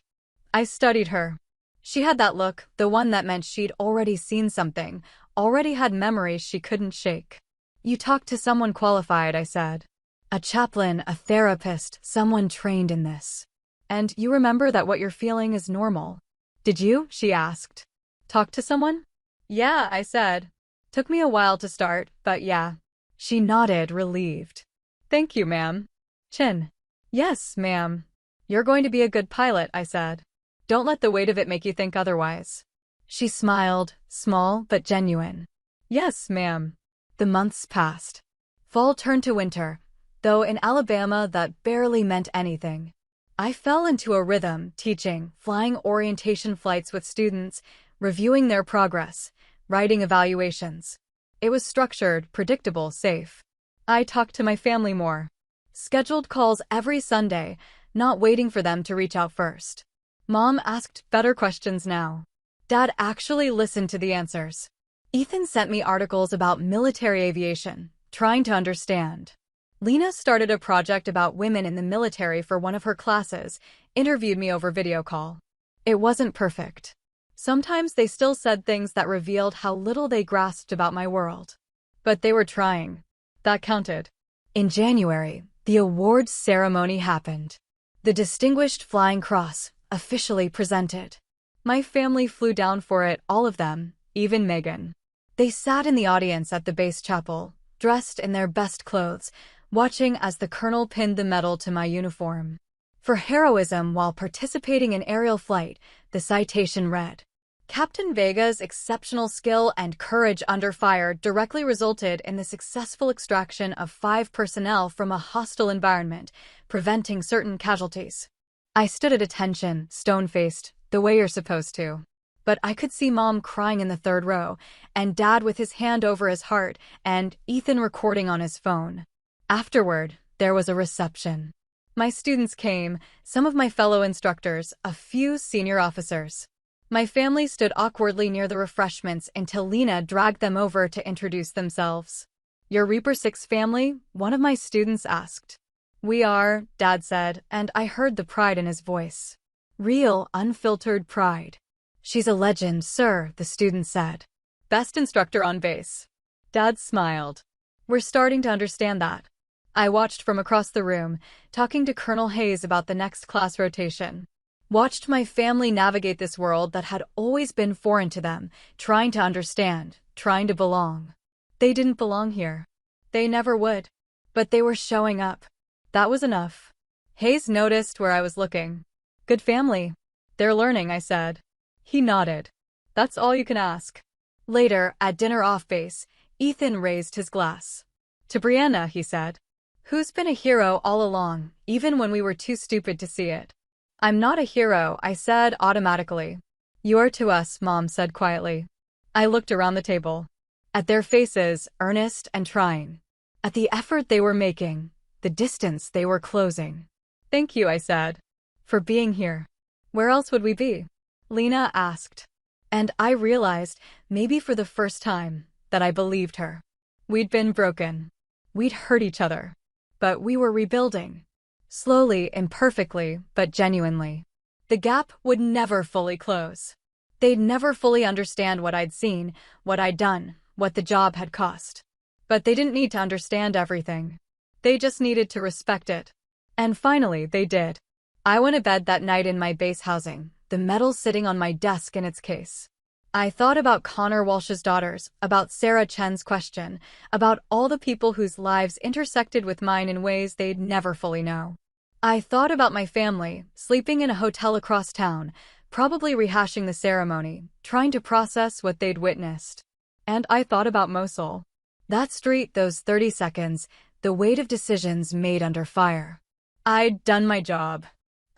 I studied her. She had that look, the one that meant she'd already seen something, already had memories she couldn't shake. You talked to someone qualified, I said. A chaplain, a therapist, someone trained in this. And you remember that what you're feeling is normal. Did you? She asked. Talk to someone? Yeah, I said. Took me a while to start, but yeah. She nodded, relieved. Thank you, ma'am. Chin. Yes, ma'am. You're going to be a good pilot, I said. Don't let the weight of it make you think otherwise. She smiled, small but genuine. Yes, ma'am. The months passed. Fall turned to winter, though in Alabama that barely meant anything. I fell into a rhythm, teaching, flying orientation flights with students, reviewing their progress, writing evaluations. It was structured, predictable, safe. I talked to my family more. Scheduled calls every Sunday, not waiting for them to reach out first. Mom asked better questions now. Dad actually listened to the answers. Ethan sent me articles about military aviation, trying to understand. Lena started a project about women in the military for one of her classes, interviewed me over video call. It wasn't perfect. Sometimes they still said things that revealed how little they grasped about my world. But they were trying. That counted. In January, the awards ceremony happened. The Distinguished Flying Cross, officially presented. My family flew down for it, all of them, even Megan. They sat in the audience at the base chapel, dressed in their best clothes, watching as the colonel pinned the medal to my uniform. For heroism while participating in aerial flight, the citation read, Captain Vega's exceptional skill and courage under fire directly resulted in the successful extraction of 5 personnel from a hostile environment, preventing certain casualties. I stood at attention, stone-faced, the way you're supposed to. But I could see Mom crying in the 3rd row, and Dad with his hand over his heart, and Ethan recording on his phone. Afterward, there was a reception. My students came, some of my fellow instructors, a few senior officers. My family stood awkwardly near the refreshments until Lena dragged them over to introduce themselves. Your Reaper 6 family? One of my students asked. We are, Dad said, and I heard the pride in his voice. Real, unfiltered pride. She's a legend, sir, the student said. Best instructor on base. Dad smiled. We're starting to understand that. I watched from across the room, talking to Colonel Hayes about the next class rotation. Watched my family navigate this world that had always been foreign to them, trying to understand, trying to belong. They didn't belong here. They never would. But they were showing up. That was enough. Hayes noticed where I was looking. Good family. They're learning, I said. He nodded. That's all you can ask. Later, at dinner off base, Ethan raised his glass. To Brianna, he said. Who's been a hero all along, even when we were too stupid to see it. I'm not a hero, I said automatically. You are to us, Mom said quietly. I looked around the table. At their faces, earnest and trying. at the effort they were making, the distance they were closing. Thank you, I said, for being here. Where else would we be? Lena asked. And I realized, maybe for the first time, that I believed her. We'd been broken. We'd hurt each other. But we were rebuilding. Slowly, imperfectly, but genuinely. The gap would never fully close. They'd never fully understand what I'd seen, what I'd done, what the job had cost. But they didn't need to understand everything. They just needed to respect it. And finally, they did. I went to bed that night in my base housing, the medal sitting on my desk in its case. I thought about Connor Walsh's daughters, about Sarah Chen's question, about all the people whose lives intersected with mine in ways they'd never fully know. I thought about my family, sleeping in a hotel across town, probably rehashing the ceremony, trying to process what they'd witnessed. And I thought about Mosul. That street, those 30 seconds, the weight of decisions made under fire. I'd done my job.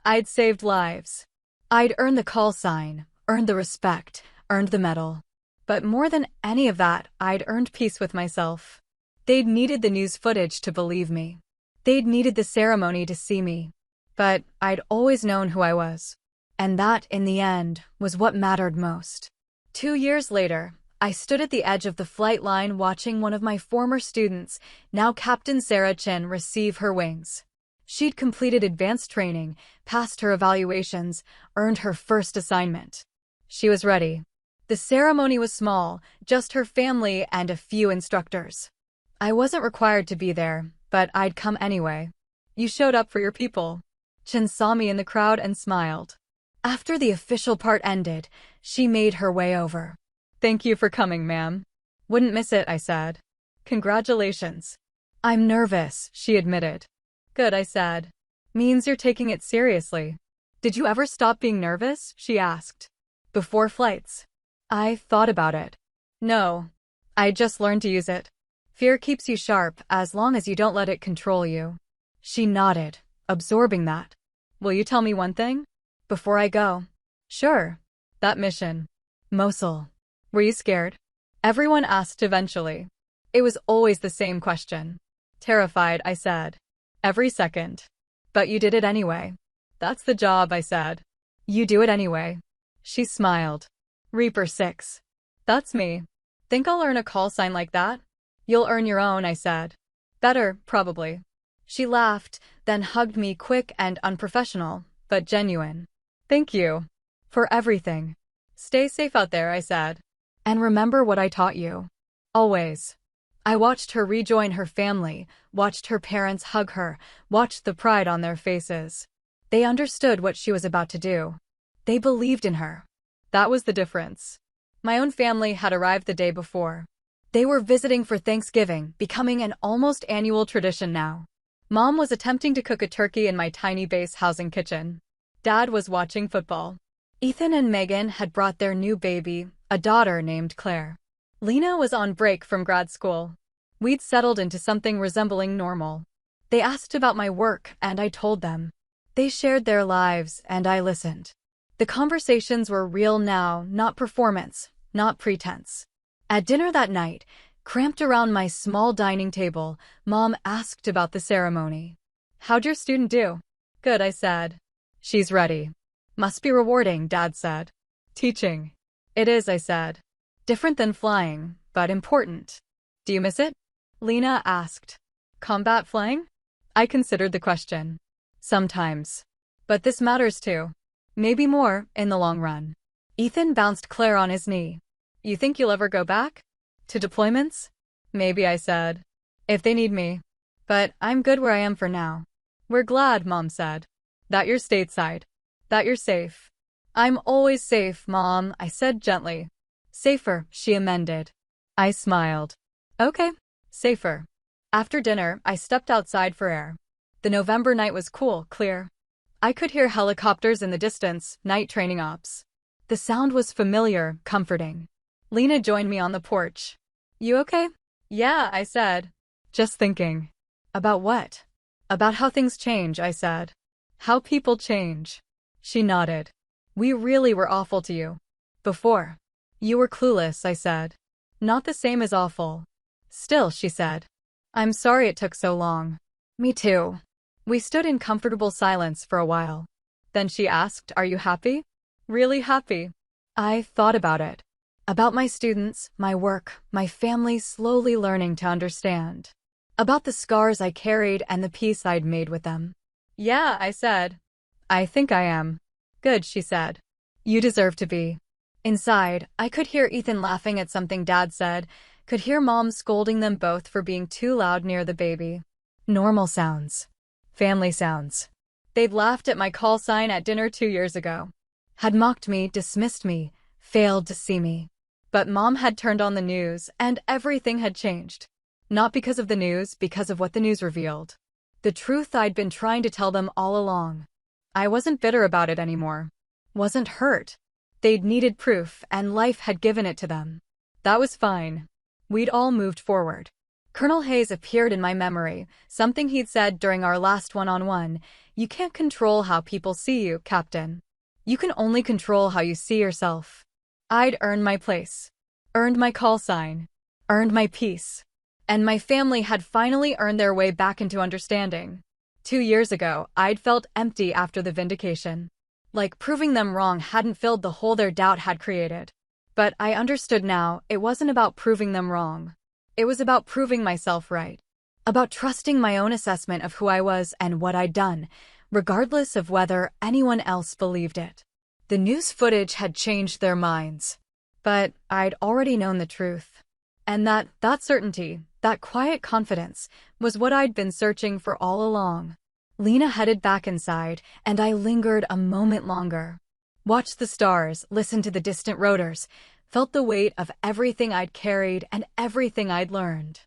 I'd saved lives. I'd earned the call sign, earned the respect, earned the medal. But more than any of that, I'd earned peace with myself. They'd needed the news footage to believe me. They'd needed the ceremony to see me. But I'd always known who I was. And that, in the end, was what mattered most. 2 years later, I stood at the edge of the flight line watching one of my former students, now Captain Sarah Chen, receive her wings. She'd completed advanced training, passed her evaluations, earned her first assignment. She was ready. The ceremony was small, just her family and a few instructors. I wasn't required to be there, but I'd come anyway. You showed up for your people. Chen saw me in the crowd and smiled. After the official part ended, she made her way over. Thank you for coming, ma'am. Wouldn't miss it, I said. Congratulations. I'm nervous, she admitted. Good, I said. Means you're taking it seriously. Did you ever stop being nervous? She asked. Before flights. I thought about it. No. I just learned to use it. Fear keeps you sharp as long as you don't let it control you. She nodded, absorbing that. Will you tell me one thing? Before I go. Sure. That mission. Mosul. Were you scared? Everyone asked eventually. It was always the same question. Terrified, I said. Every second. But you did it anyway. That's the job, I said. You do it anyway. She smiled. Reaper 6. That's me. Think I'll earn a call sign like that? You'll earn your own, I said. Better, probably. She laughed, then hugged me, quick and unprofessional, but genuine. Thank you. For everything. Stay safe out there, I said. And remember what I taught you. Always. I watched her rejoin her family, watched her parents hug her, watched the pride on their faces. They understood what she was about to do. They believed in her. That was the difference. My own family had arrived the day before. They were visiting for Thanksgiving, becoming an almost annual tradition now. Mom was attempting to cook a turkey in my tiny base housing kitchen. Dad was watching football. Ethan and Megan had brought their new baby, a daughter named Claire. Lena was on break from grad school. We'd settled into something resembling normal. They asked about my work, and I told them. They shared their lives, and I listened. The conversations were real now, not performance, not pretense. At dinner that night, cramped around my small dining table, Mom asked about the ceremony. How'd your student do? Good, I said. She's ready. Must be rewarding, Dad said. Teaching. It is, I said. Different than flying, but important. Do you miss it? Lena asked. Combat flying? I considered the question. Sometimes. But this matters too. Maybe more, in the long run. Ethan bounced Claire on his knee. You think you'll ever go back? To deployments? Maybe, I said. If they need me. But I'm good where I am for now. We're glad, Mom said. That you're stateside. That you're safe. I'm always safe, Mom, I said gently. Safer, she amended. I smiled. Okay. Safer. After dinner, I stepped outside for air. The November night was cool, clear. I could hear helicopters in the distance, night training ops. The sound was familiar, comforting. Lena joined me on the porch. You okay? Yeah, I said. Just thinking. About what? About how things change, I said. How people change. She nodded. We really were awful to you. Before. You were clueless, I said. Not the same as awful. Still, she said. I'm sorry it took so long. Me too. We stood in comfortable silence for a while. Then she asked, "Are you happy?" Really happy. I thought about it. About my students, my work, my family slowly learning to understand. About the scars I carried and the peace I'd made with them. Yeah, I said. I think I am. Good, she said. You deserve to be. Inside, I could hear Ethan laughing at something Dad said, could hear Mom scolding them both for being too loud near the baby. Normal sounds. Family sounds. They'd laughed at my call sign at dinner 2 years ago. Had mocked me, dismissed me, failed to see me. But Mom had turned on the news, and everything had changed. Not because of the news, because of what the news revealed. The truth I'd been trying to tell them all along. I wasn't bitter about it anymore. Wasn't hurt. They'd needed proof, and life had given it to them. That was fine. We'd all moved forward. Colonel Hayes appeared in my memory, something he'd said during our last one-on-one. You can't control how people see you, Captain. You can only control how you see yourself. I'd earned my place. Earned my call sign. Earned my peace. And my family had finally earned their way back into understanding. 2 years ago, I'd felt empty after the vindication. Like proving them wrong hadn't filled the hole their doubt had created. But I understood now, it wasn't about proving them wrong. It was about proving myself right. About trusting my own assessment of who I was and what I'd done, regardless of whether anyone else believed it. The news footage had changed their minds. But I'd already known the truth. And that certainty, that quiet confidence, was what I'd been searching for all along. Lena headed back inside, and I lingered a moment longer. Watched the stars, listened to the distant rotors, felt the weight of everything I'd carried and everything I'd learned.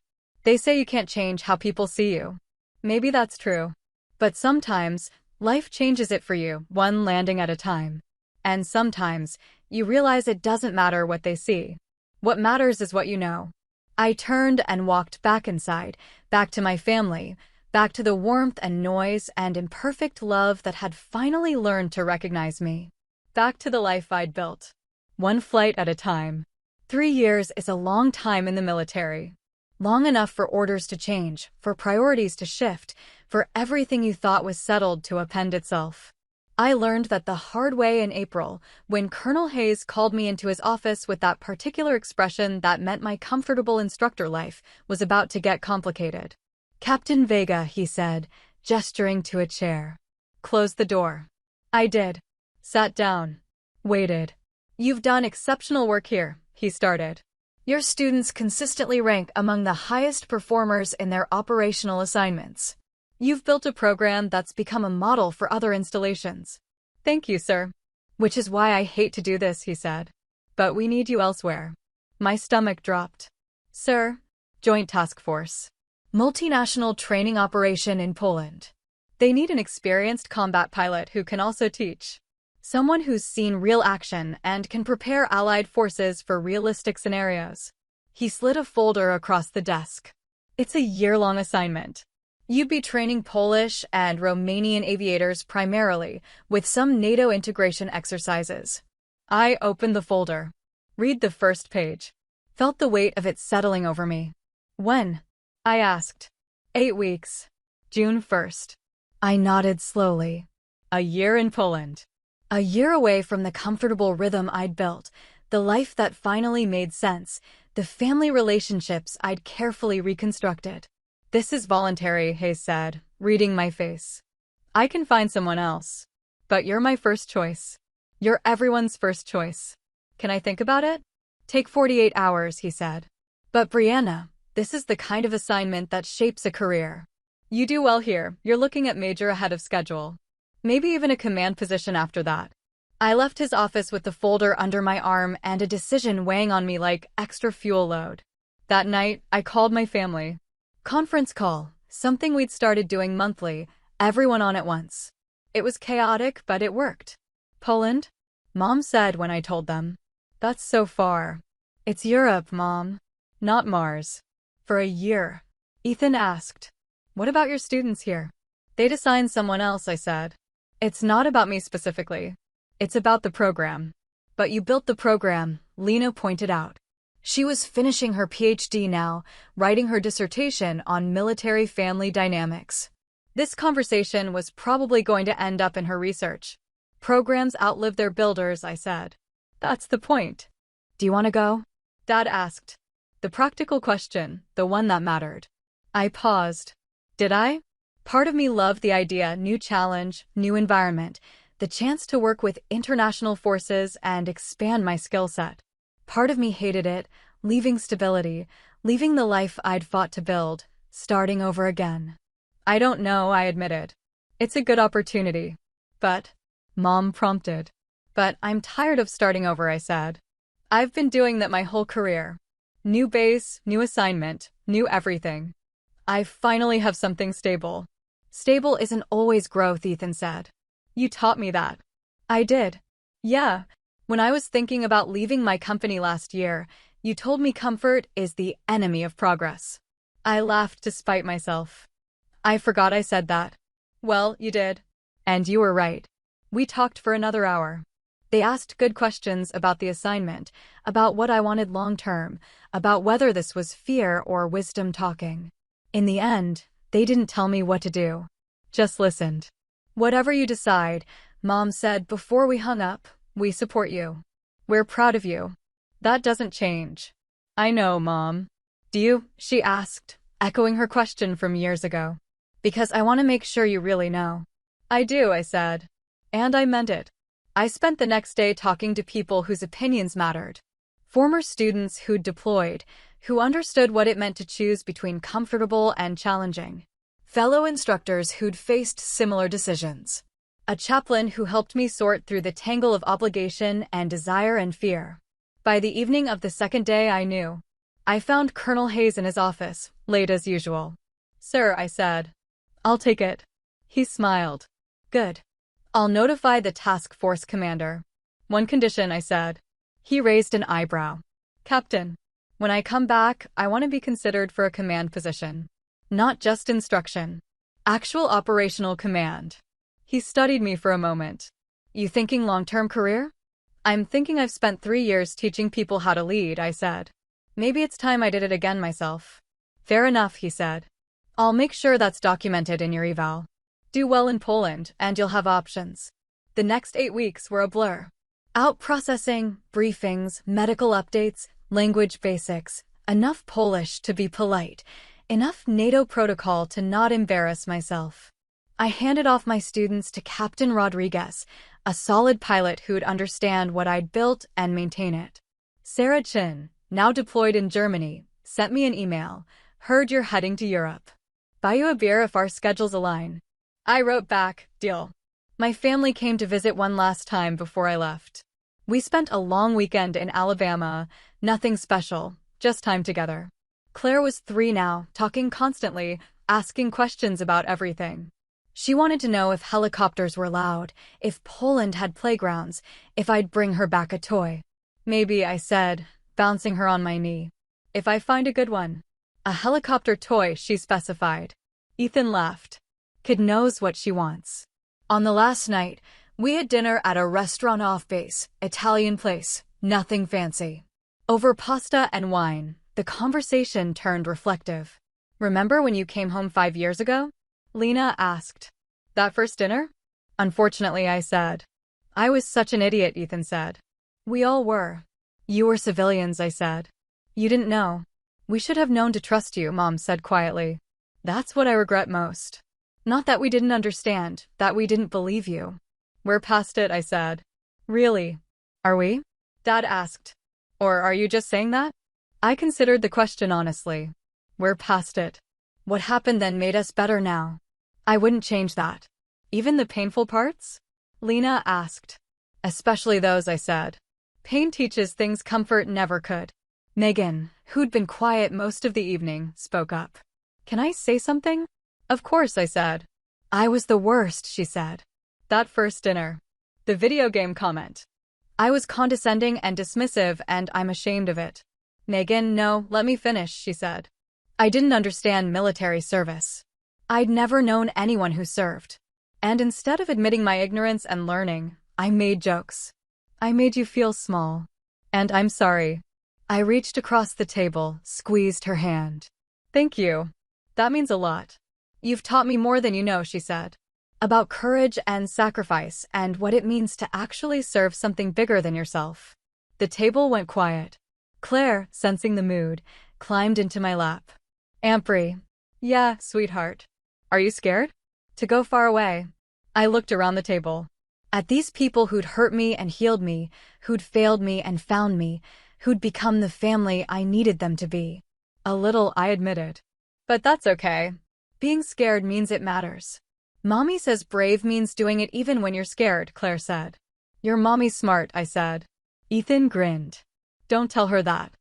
They say you can't change how people see you. Maybe that's true. But sometimes, life changes it for you, one landing at a time. And sometimes, you realize it doesn't matter what they see. What matters is what you know. I turned and walked back inside, back to my family, back to the warmth and noise and imperfect love that had finally learned to recognize me. Back to the life I'd built. One flight at a time. 3 years is a long time in the military. Long enough for orders to change, for priorities to shift, for everything you thought was settled to append itself. I learned that the hard way in April, when Colonel Hayes called me into his office with that particular expression that meant my comfortable instructor life was about to get complicated. "Captain Vega," he said, gesturing to a chair. "Close the door." I did. Sat down. Waited. "You've done exceptional work here," he started. "Your students consistently rank among the highest performers in their operational assignments. You've built a program that's become a model for other installations." "Thank you, sir." "Which is why I hate to do this," he said. "But we need you elsewhere." My stomach dropped. "Sir?" "Joint Task Force. Multinational training operation in Poland. They need an experienced combat pilot who can also teach. Someone who's seen real action and can prepare allied forces for realistic scenarios." He slid a folder across the desk. "It's a year-long assignment. You'd be training Polish and Romanian aviators primarily, with some NATO integration exercises." I opened the folder. Read the first page. Felt the weight of it settling over me. "When?" I asked. 8 weeks. June 1st. I nodded slowly. A year in Poland. A year away from the comfortable rhythm I'd built, the life that finally made sense, the family relationships I'd carefully reconstructed. "This is voluntary," Hayes said, reading my face. "I can find someone else. But you're my first choice. You're everyone's first choice. Can I think about it?" "Take 48 hours," he said. "But Brianna, this is the kind of assignment that shapes a career. You do well here, you're looking at major ahead of schedule. Maybe even a command position after that." I left his office with the folder under my arm and a decision weighing on me like extra fuel load. That night, I called my family. Conference call, something we'd started doing monthly, everyone on at once. It was chaotic, but it worked. "Poland?" Mom said when I told them. "That's so far." "It's Europe, Mom. Not Mars." "For a year." Ethan asked. "What about your students here?" "They'd assign someone else," I said. "It's not about me specifically. It's about the program." "But you built the program," Lena pointed out. She was finishing her PhD now, writing her dissertation on military family dynamics. This conversation was probably going to end up in her research. Programs outlive their builders, I said. That's the point. Do you want to go? Dad asked. The practical question, the one that mattered. I paused. Did I? Part of me loved the idea, new challenge, new environment, the chance to work with international forces and expand my skill set. Part of me hated it, leaving stability, leaving the life I'd fought to build, starting over again. I don't know, I admitted. It's a good opportunity. But, Mom prompted. But I'm tired of starting over, I said. I've been doing that my whole career. New base, new assignment, new everything. I finally have something stable. Stable isn't always growth, Ethan said. You taught me that. I did. Yeah. When I was thinking about leaving my company last year, you told me comfort is the enemy of progress. I laughed to spite myself. I forgot I said that. Well, you did. And you were right. We talked for another hour. They asked good questions about the assignment, about what I wanted long-term, about whether this was fear or wisdom talking. In the end, they didn't tell me what to do. Just listened. Whatever you decide, Mom said before we hung up, we support you. We're proud of you. That doesn't change. I know, Mom. Do you? She asked, echoing her question from years ago. Because I want to make sure you really know. I do, I said. And I meant it. I spent the next day talking to people whose opinions mattered. Former students who'd deployed, who understood what it meant to choose between comfortable and challenging. Fellow instructors who'd faced similar decisions. A chaplain who helped me sort through the tangle of obligation and desire and fear. By the evening of the second day, I knew. I found Colonel Hayes in his office, late as usual. Sir, I said. I'll take it. He smiled. Good. I'll notify the task force commander. One condition, I said. He raised an eyebrow. Captain, when I come back, I want to be considered for a command position. Not just instruction. Actual operational command. He studied me for a moment. You thinking long-term career? I'm thinking I've spent 3 years teaching people how to lead, I said. Maybe it's time I did it again myself. Fair enough, he said. I'll make sure that's documented in your eval. Do well in Poland, and you'll have options. The next 8 weeks were a blur. Out processing, briefings, medical updates, language basics, enough Polish to be polite, enough NATO protocol to not embarrass myself. I handed off my students to Captain Rodriguez, a solid pilot who'd understand what I'd built and maintain it. Sarah Chin, now deployed in Germany, sent me an email. Heard you're heading to Europe. Buy you a beer if our schedules align. I wrote back, deal. My family came to visit one last time before I left. We spent a long weekend in Alabama, nothing special, just time together. Claire was 3 now, talking constantly, asking questions about everything. She wanted to know if helicopters were loud, if Poland had playgrounds, if I'd bring her back a toy. Maybe, I said, bouncing her on my knee. If I find a good one. A helicopter toy, she specified. Ethan laughed. Kid knows what she wants. On the last night, we had dinner at a restaurant off base, Italian place, nothing fancy. Over pasta and wine, the conversation turned reflective. Remember when you came home 5 years ago? Lena asked. That first dinner? Unfortunately, I said. I was such an idiot, Ethan said. We all were. You were civilians, I said. You didn't know. We should have known to trust you, Mom said quietly. That's what I regret most. Not that we didn't understand, that we didn't believe you. We're past it, I said. Really? Are we? Dad asked. Or are you just saying that? I considered the question honestly. We're past it. What happened then made us better now. I wouldn't change that. Even the painful parts? Lena asked. Especially those, I said. Pain teaches things comfort never could. Megan, who'd been quiet most of the evening, spoke up. Can I say something? Of course, I said. I was the worst, she said. That first dinner. The video game comment. I was condescending and dismissive, and I'm ashamed of it. Megan, no, let me finish, she said. I didn't understand military service. I'd never known anyone who served. And instead of admitting my ignorance and learning, I made jokes. I made you feel small. And I'm sorry. I reached across the table, squeezed her hand. Thank you. That means a lot. You've taught me more than you know, she said. About courage and sacrifice and what it means to actually serve something bigger than yourself. The table went quiet. Claire, sensing the mood, climbed into my lap. Ampri. Yeah, sweetheart. Are you scared? To go far away. I looked around the table. At these people who'd hurt me and healed me, who'd failed me and found me, who'd become the family I needed them to be. A little, I admitted. But that's okay. Being scared means it matters. Mommy says brave means doing it even when you're scared, Claire said. Your mommy's smart, I said. Ethan grinned. Don't tell her that.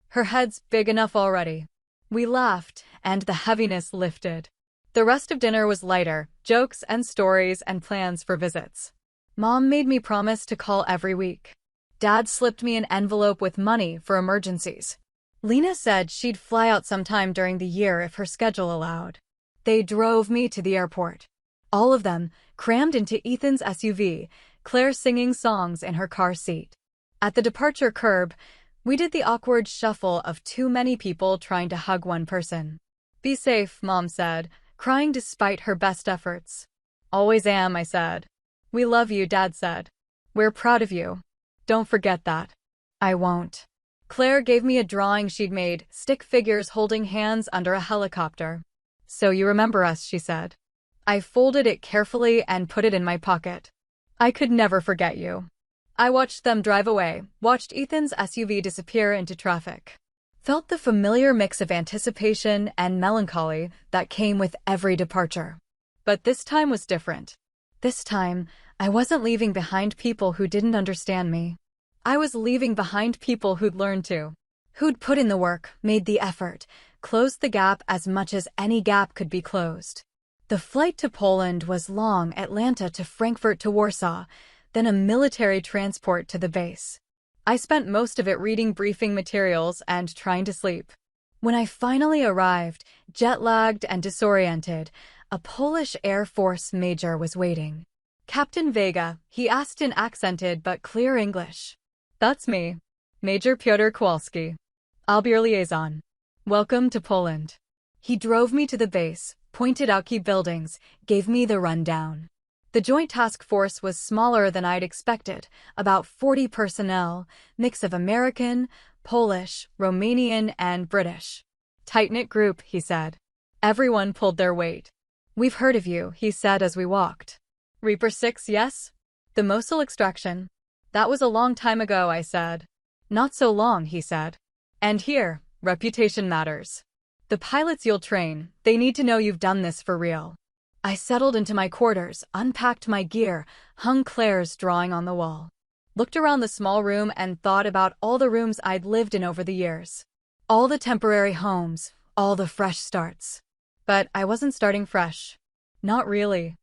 Her head's big enough already. We laughed, and the heaviness lifted. The rest of dinner was lighter, jokes and stories and plans for visits. Mom made me promise to call every week. Dad slipped me an envelope with money for emergencies. Lena said she'd fly out sometime during the year if her schedule allowed. They drove me to the airport. All of them, crammed into Ethan's SUV, Claire singing songs in her car seat. At the departure curb, we did the awkward shuffle of too many people trying to hug one person. Be safe, Mom said, crying despite her best efforts. Always am, I said. We love you, Dad said. We're proud of you. Don't forget that. I won't. Claire gave me a drawing she'd made, stick figures holding hands under a helicopter. So you remember us, she said. I folded it carefully and put it in my pocket. I could never forget you. I watched them drive away, watched Ethan's SUV disappear into traffic. Felt the familiar mix of anticipation and melancholy that came with every departure. But this time was different. This time, I wasn't leaving behind people who didn't understand me. I was leaving behind people who'd learned to. Who'd put in the work, made the effort, closed the gap as much as any gap could be closed. The flight to Poland was long, Atlanta to Frankfurt to Warsaw, then a military transport to the base. I spent most of it reading briefing materials and trying to sleep. When I finally arrived, jet-lagged and disoriented, a Polish Air Force major was waiting. Captain Vega, he asked in accented but clear English. That's me. Major Piotr Kowalski. I'll be your liaison. Welcome to Poland. He drove me to the base, pointed out key buildings, gave me the rundown. The Joint Task Force was smaller than I'd expected, about 40 personnel, mix of American, Polish, Romanian, and British. Tight-knit group, he said. Everyone pulled their weight. We've heard of you, he said as we walked. Reaper 6, yes? The Mosul extraction. That was a long time ago, I said. Not so long, he said. And here, reputation matters. The pilots you'll train, they need to know you've done this for real. I settled into my quarters, unpacked my gear, hung Claire's drawing on the wall. Looked around the small room and thought about all the rooms I'd lived in over the years. All the temporary homes, all the fresh starts. But I wasn't starting fresh. Not really.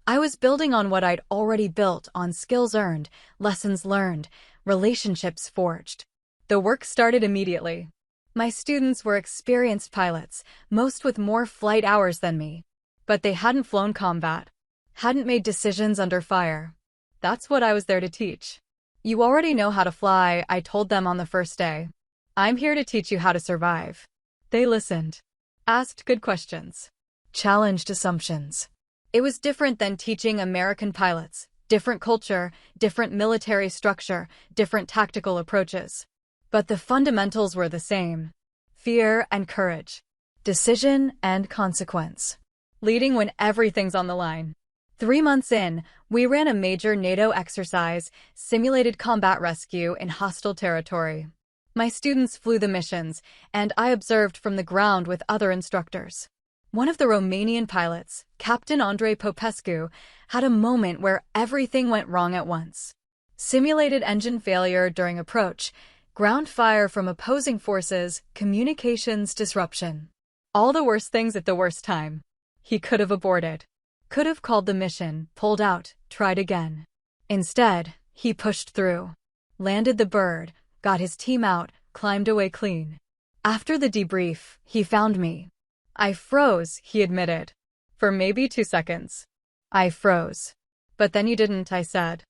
I was building on what I'd already built, on skills earned, lessons learned, relationships forged. The work started immediately. My students were experienced pilots, most with more flight hours than me. But they hadn't flown combat, hadn't made decisions under fire. That's what I was there to teach. You already know how to fly, I told them on the first day. I'm here to teach you how to survive. They listened, asked good questions, challenged assumptions. It was different than teaching American pilots, different culture, different military structure, different tactical approaches. But the fundamentals were the same. Fear and courage, decision and consequence. Leading when everything's on the line. 3 months in, we ran a major NATO exercise, simulated combat rescue in hostile territory. My students flew the missions, and I observed from the ground with other instructors. One of the Romanian pilots, Captain Andrei Popescu, had a moment where everything went wrong at once. Simulated engine failure during approach, ground fire from opposing forces, communications disruption. All the worst things at the worst time. He could have aborted. Could have called the mission, pulled out, tried again. Instead, he pushed through. Landed the bird, got his team out, climbed away clean. After the debrief, he found me. I froze, he admitted. For maybe 2 seconds. I froze. But then you didn't, I said.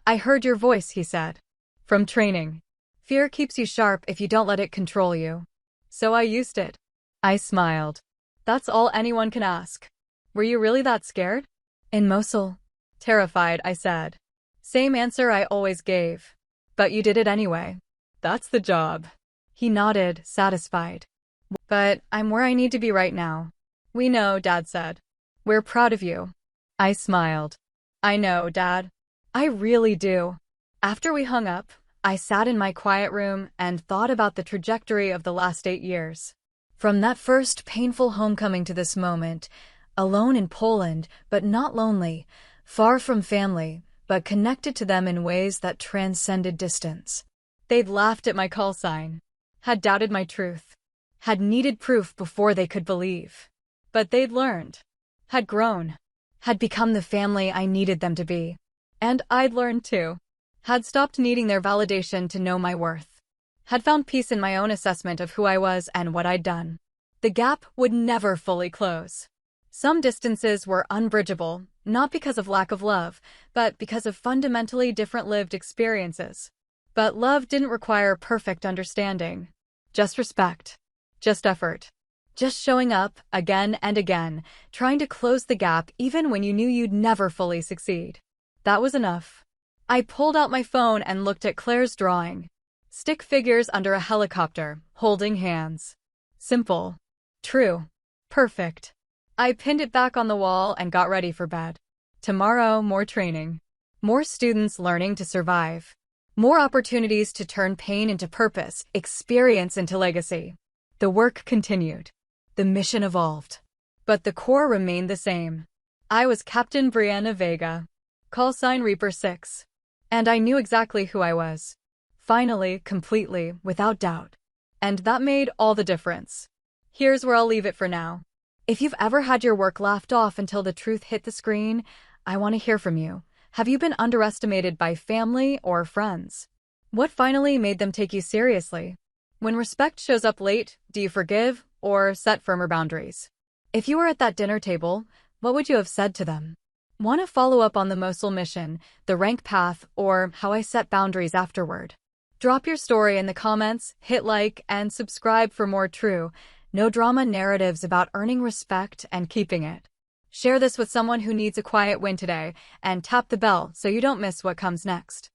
I heard your voice, he said. From training. Fear keeps you sharp if you don't let it control you. So I used it. I smiled. That's all anyone can ask. Were you really that scared? In Mosul. Terrified, I said. Same answer I always gave. But you did it anyway. That's the job. He nodded, satisfied. But I'm where I need to be right now. We know, Dad said. We're proud of you. I smiled. I know, Dad. I really do. After we hung up, I sat in my quiet room and thought about the trajectory of the last 8 years. From that first painful homecoming to this moment, alone in Poland, but not lonely, far from family, but connected to them in ways that transcended distance. They'd laughed at my call sign, had doubted my truth, had needed proof before they could believe. But they'd learned, had grown, had become the family I needed them to be. And I'd learned too. Had stopped needing their validation to know my worth. Had found peace in my own assessment of who I was and what I'd done. The gap would never fully close. Some distances were unbridgeable, not because of lack of love, but because of fundamentally different lived experiences. But love didn't require perfect understanding. Just respect. Just effort. Just showing up, again and again, trying to close the gap even when you knew you'd never fully succeed. That was enough. I pulled out my phone and looked at Claire's drawing. Stick figures under a helicopter, holding hands. Simple. True. Perfect. I pinned it back on the wall and got ready for bed. Tomorrow, more training. More students learning to survive. More opportunities to turn pain into purpose, experience into legacy. The work continued. The mission evolved. But the core remained the same. I was Captain Brianna Vega. Call sign Reaper 6. And I knew exactly who I was. Finally, completely, without doubt. And that made all the difference. Here's where I'll leave it for now. If you've ever had your work laughed off until the truth hit the screen, I want to hear from you. Have you been underestimated by family or friends? What finally made them take you seriously? When respect shows up late, do you forgive or set firmer boundaries? If you were at that dinner table, what would you have said to them? Want to follow up on the Mosul mission, the rank path, or how I set boundaries afterward? Drop your story in the comments, hit like, and subscribe for more true, no drama narratives about earning respect and keeping it. Share this with someone who needs a quiet win today, and tap the bell so you don't miss what comes next.